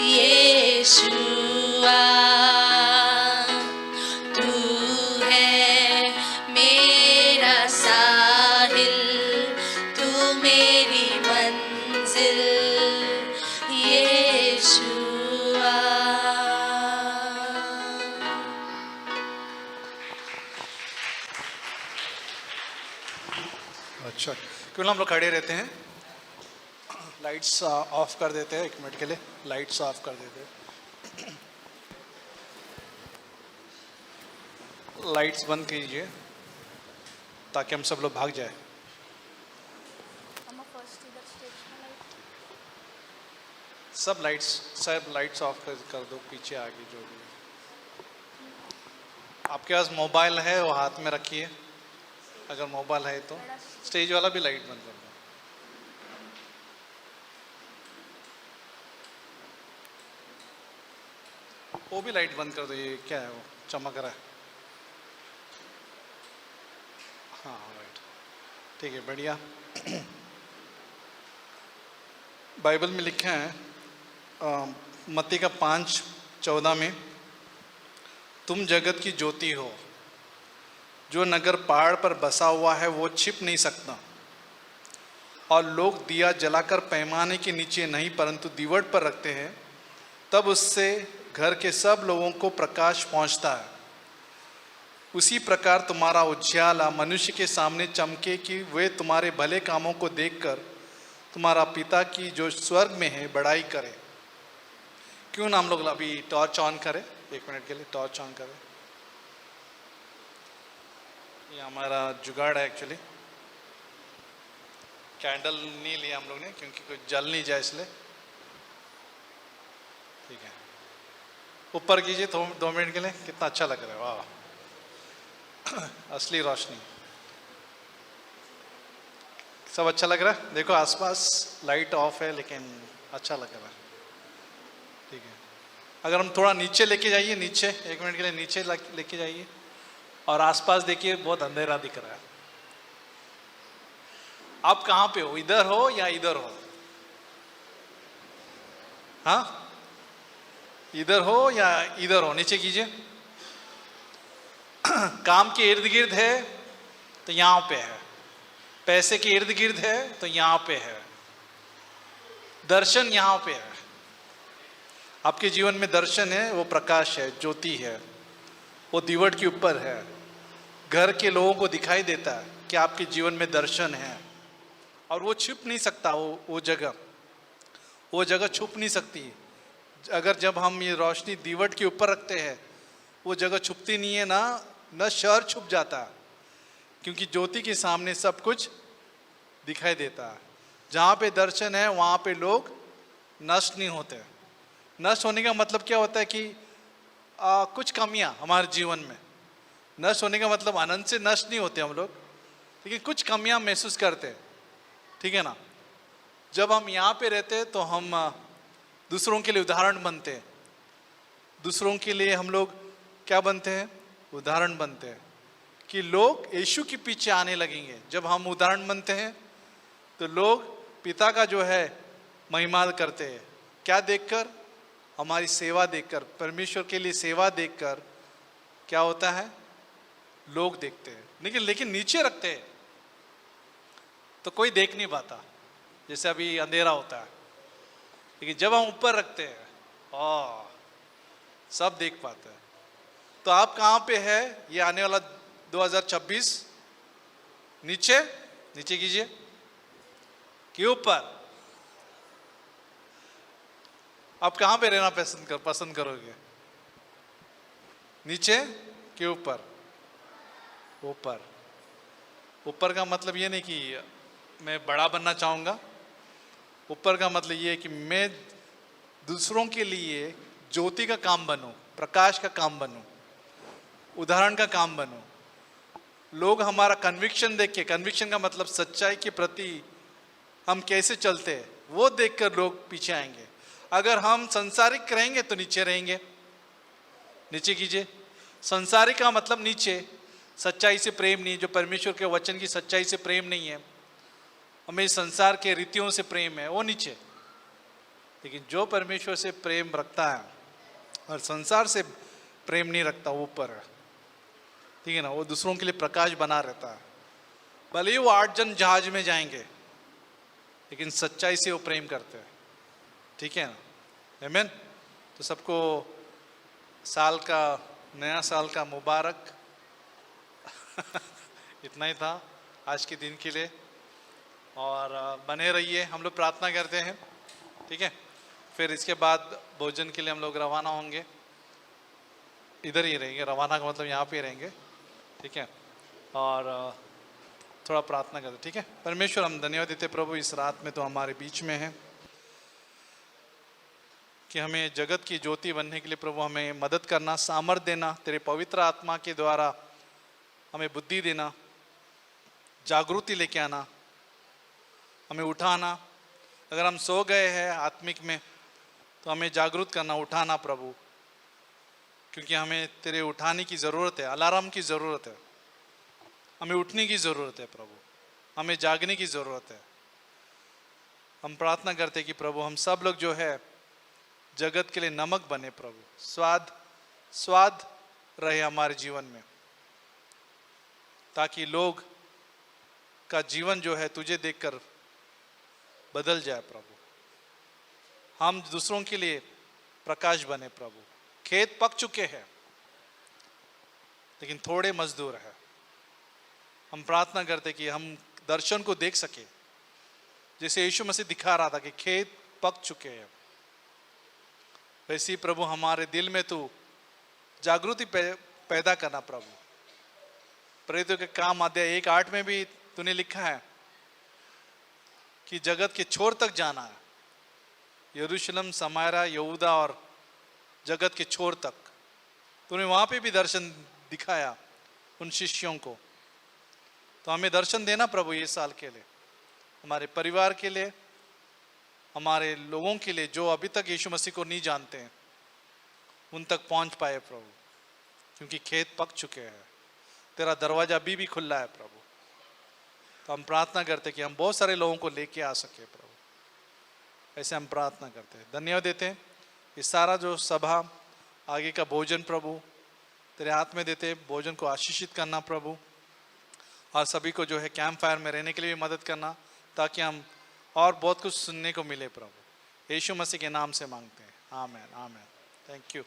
यीशुआ तू है मेरा साहिल तू मेरी मंजिल यीशुआ अच्छा, क्यों ना हम लोग खड़े रहते हैं, लाइट्स ऑफ कर देते हैं, 1 मिनट के लिए लाइट्स ऑफ कर देते हैं, लाइट्स बंद कीजिए ताकि हम सब लोग भाग जाए। सब लाइट्स ऑफ कर दो, पीछे आगे जो भी है। आपके पास मोबाइल है वो हाथ में रखिए, अगर मोबाइल है तो स्टेज वाला भी लाइट बंद कर दो। वो भी लाइट बंद कर दो, ये क्या है वो चमक रहा है। हाँ राइट, ठीक है, बढ़िया। बाइबल में लिखा है मत्ती का 5:14 में, तुम जगत की ज्योति हो, जो नगर पहाड़ पर बसा हुआ है वो छिप नहीं सकता, और लोग दिया जलाकर पैमाने के नीचे नहीं परंतु दीवट पर रखते हैं, तब उससे घर के सब लोगों को प्रकाश पहुंचता है। उसी प्रकार तुम्हारा उज्याला मनुष्य के सामने चमके कि वे तुम्हारे भले कामों को देखकर तुम्हारा पिता की जो स्वर्ग में है बड़ाई करे। क्यों ना हम लोग अभी टॉर्च ऑन करें, 1 मिनट के लिए टॉर्च ऑन करें। ये हमारा जुगाड़ है एक्चुअली, कैंडल नहीं लिया हम लोग ने क्योंकि कुछ जल नहीं जाए इसलिए। ठीक है, ऊपर कीजिए 2 मिनट के लिए, कितना अच्छा लग रहा है, वाह असली रोशनी, सब अच्छा लग रहा है। देखो आसपास लाइट ऑफ है लेकिन अच्छा लग रहा है, ठीक है। अगर हम थोड़ा नीचे लेके जाइए, नीचे 1 मिनट के लिए नीचे लेके जाइए और आसपास देखिए बहुत अंधेरा दिख रहा है। आप कहाँ पे हो, इधर हो या इधर हो? हाँ, इधर हो या इधर हो? नीचे कीजिए। काम के इर्द गिर्द है तो यहां पे है, पैसे के इर्द गिर्द है तो यहां पे है, दर्शन यहां पे है। आपके जीवन में दर्शन है, वो प्रकाश है, ज्योति है, वो दीवट के ऊपर है, घर के लोगों को दिखाई देता है कि आपके जीवन में दर्शन है और वो छुप नहीं सकता। वो जगह छुप नहीं सकती। अगर जब हम ये रोशनी दीवट के ऊपर रखते हैं, वो जगह छुपती नहीं है ना शहर छुप जाता, क्योंकि ज्योति के सामने सब कुछ दिखाई देता है। जहाँ पे दर्शन है वहाँ पे लोग नष्ट नहीं होते। नष्ट होने का मतलब क्या होता है कि कुछ कमियाँ हमारे जीवन में, नष्ट होने का मतलब आनंद से नष्ट नहीं होते हम लोग, लेकिन कुछ कमियाँ महसूस करते हैं, ठीक है ना। जब हम यहाँ पे रहते हैं तो हम दूसरों के लिए उदाहरण बनते हैं। दूसरों के लिए हम लोग क्या बनते हैं? उदाहरण बनते हैं कि लोग यीशु के पीछे आने लगेंगे। जब हम उदाहरण बनते हैं तो लोग पिता का जो है महिमा करते हैं। क्या देखकर? हमारी सेवा देखकर, परमेश्वर के लिए सेवा देखकर क्या होता है? लोग देखते हैं। लेकिन नीचे रखते हैं तो कोई देख नहीं पाता, जैसे अभी अंधेरा होता है। लेकिन जब हम ऊपर रखते हैं सब देख पाते हैं। तो आप कहाँ पे है? ये आने वाला 2026 नीचे कीजिए कि ऊपर? आप कहाँ पे रहना पसंद करोगे? नीचे कि ऊपर? ऊपर का मतलब ये नहीं कि मैं बड़ा बनना चाहूँगा। ऊपर का मतलब ये है कि मैं दूसरों के लिए ज्योति का काम बनूं, प्रकाश का काम बनूं, उदाहरण का काम बनूं। लोग हमारा कन्विक्शन देख के, कन्विक्शन का मतलब सच्चाई के प्रति हम कैसे चलते हैं, वो देखकर लोग पीछे आएंगे। अगर हम संसारिक रहेंगे तो नीचे रहेंगे। नीचे कीजिए। संसारिक का मतलब नीचे, सच्चाई से प्रेम नहीं, जो परमेश्वर के वचन की सच्चाई से प्रेम नहीं है, हमें संसार के रीतियों से प्रेम है, वो नीचे। लेकिन जो परमेश्वर से प्रेम रखता है और संसार से प्रेम नहीं रखता, वो ऊपर है, ठीक है ना। वो दूसरों के लिए प्रकाश बना रहता है। भले ही वो 8 जन जहाज में जाएंगे, लेकिन सच्चाई से वो प्रेम करते हैं, ठीक है ना। आमीन। तो सबको नया साल का मुबारक। इतना ही था आज के दिन के लिए, और बने रहिए। हम लोग प्रार्थना करते हैं, ठीक है। फिर इसके बाद भोजन के लिए हम लोग रवाना होंगे। इधर ही रहेंगे, रवाना का मतलब यहाँ पे रहेंगे, ठीक है। और थोड़ा प्रार्थना करते, ठीक है। परमेश्वर, हम धन्यवाद देते प्रभु इस रात में तो हमारे बीच में है, कि हमें जगत की ज्योति बनने के लिए प्रभु हमें मदद करना, सामर्थ देना, तेरे पवित्र आत्मा के द्वारा हमें बुद्धि देना, जागृति लेके आना, हमें उठाना। अगर हम सो गए हैं आत्मिक में तो हमें जागृत करना, उठाना प्रभु, क्योंकि हमें तेरे उठाने की ज़रूरत है, अलार्म की ज़रूरत है, हमें उठने की ज़रूरत है प्रभु, हमें जागने की ज़रूरत है। हम प्रार्थना करते कि प्रभु हम सब लोग जो है जगत के लिए नमक बने प्रभु, स्वाद रहे हमारे जीवन में, ताकि लोग का जीवन जो है तुझे देखकर बदल जाए प्रभु। हम दूसरों के लिए प्रकाश बने प्रभु। खेत पक चुके हैं लेकिन थोड़े मजदूर हैं। हम प्रार्थना करते कि हम दर्शन को देख सके, जैसे यीशु मसीह दिखा रहा था कि खेत पक चुके हैं, वैसे ही प्रभु हमारे दिल में तू जागृति पैदा करना प्रभु। प्रेरितों के काम अध्याय 1:8 में भी तूने लिखा है कि जगत के छोर तक जाना है, यरूशलेम, समायरा, यहूदा और जगत के छोर तक। तूने वहाँ पे भी दर्शन दिखाया उन शिष्यों को। तो हमें दर्शन देना प्रभु ये साल के लिए, हमारे परिवार के लिए, हमारे लोगों के लिए जो अभी तक यीशु मसीह को नहीं जानते हैं, उन तक पहुंच पाए प्रभु, क्योंकि खेत पक चुके हैं, तेरा दरवाजा अभी भी खुला है प्रभु। तो हम प्रार्थना करते कि हम बहुत सारे लोगों को लेके आ सके प्रभु, ऐसे हम प्रार्थना करते हैं। धन्यवाद देते हैं ये सारा जो सभा आगे का भोजन प्रभु तेरे हाथ में देते, भोजन को आशीषित करना प्रभु, और सभी को जो है कैंप फायर में रहने के लिए भी मदद करना, ताकि हम और बहुत कुछ सुनने को मिले प्रभु। यीशु मसीह के नाम से मांगते हैं, आमीन आमीन। Thank you.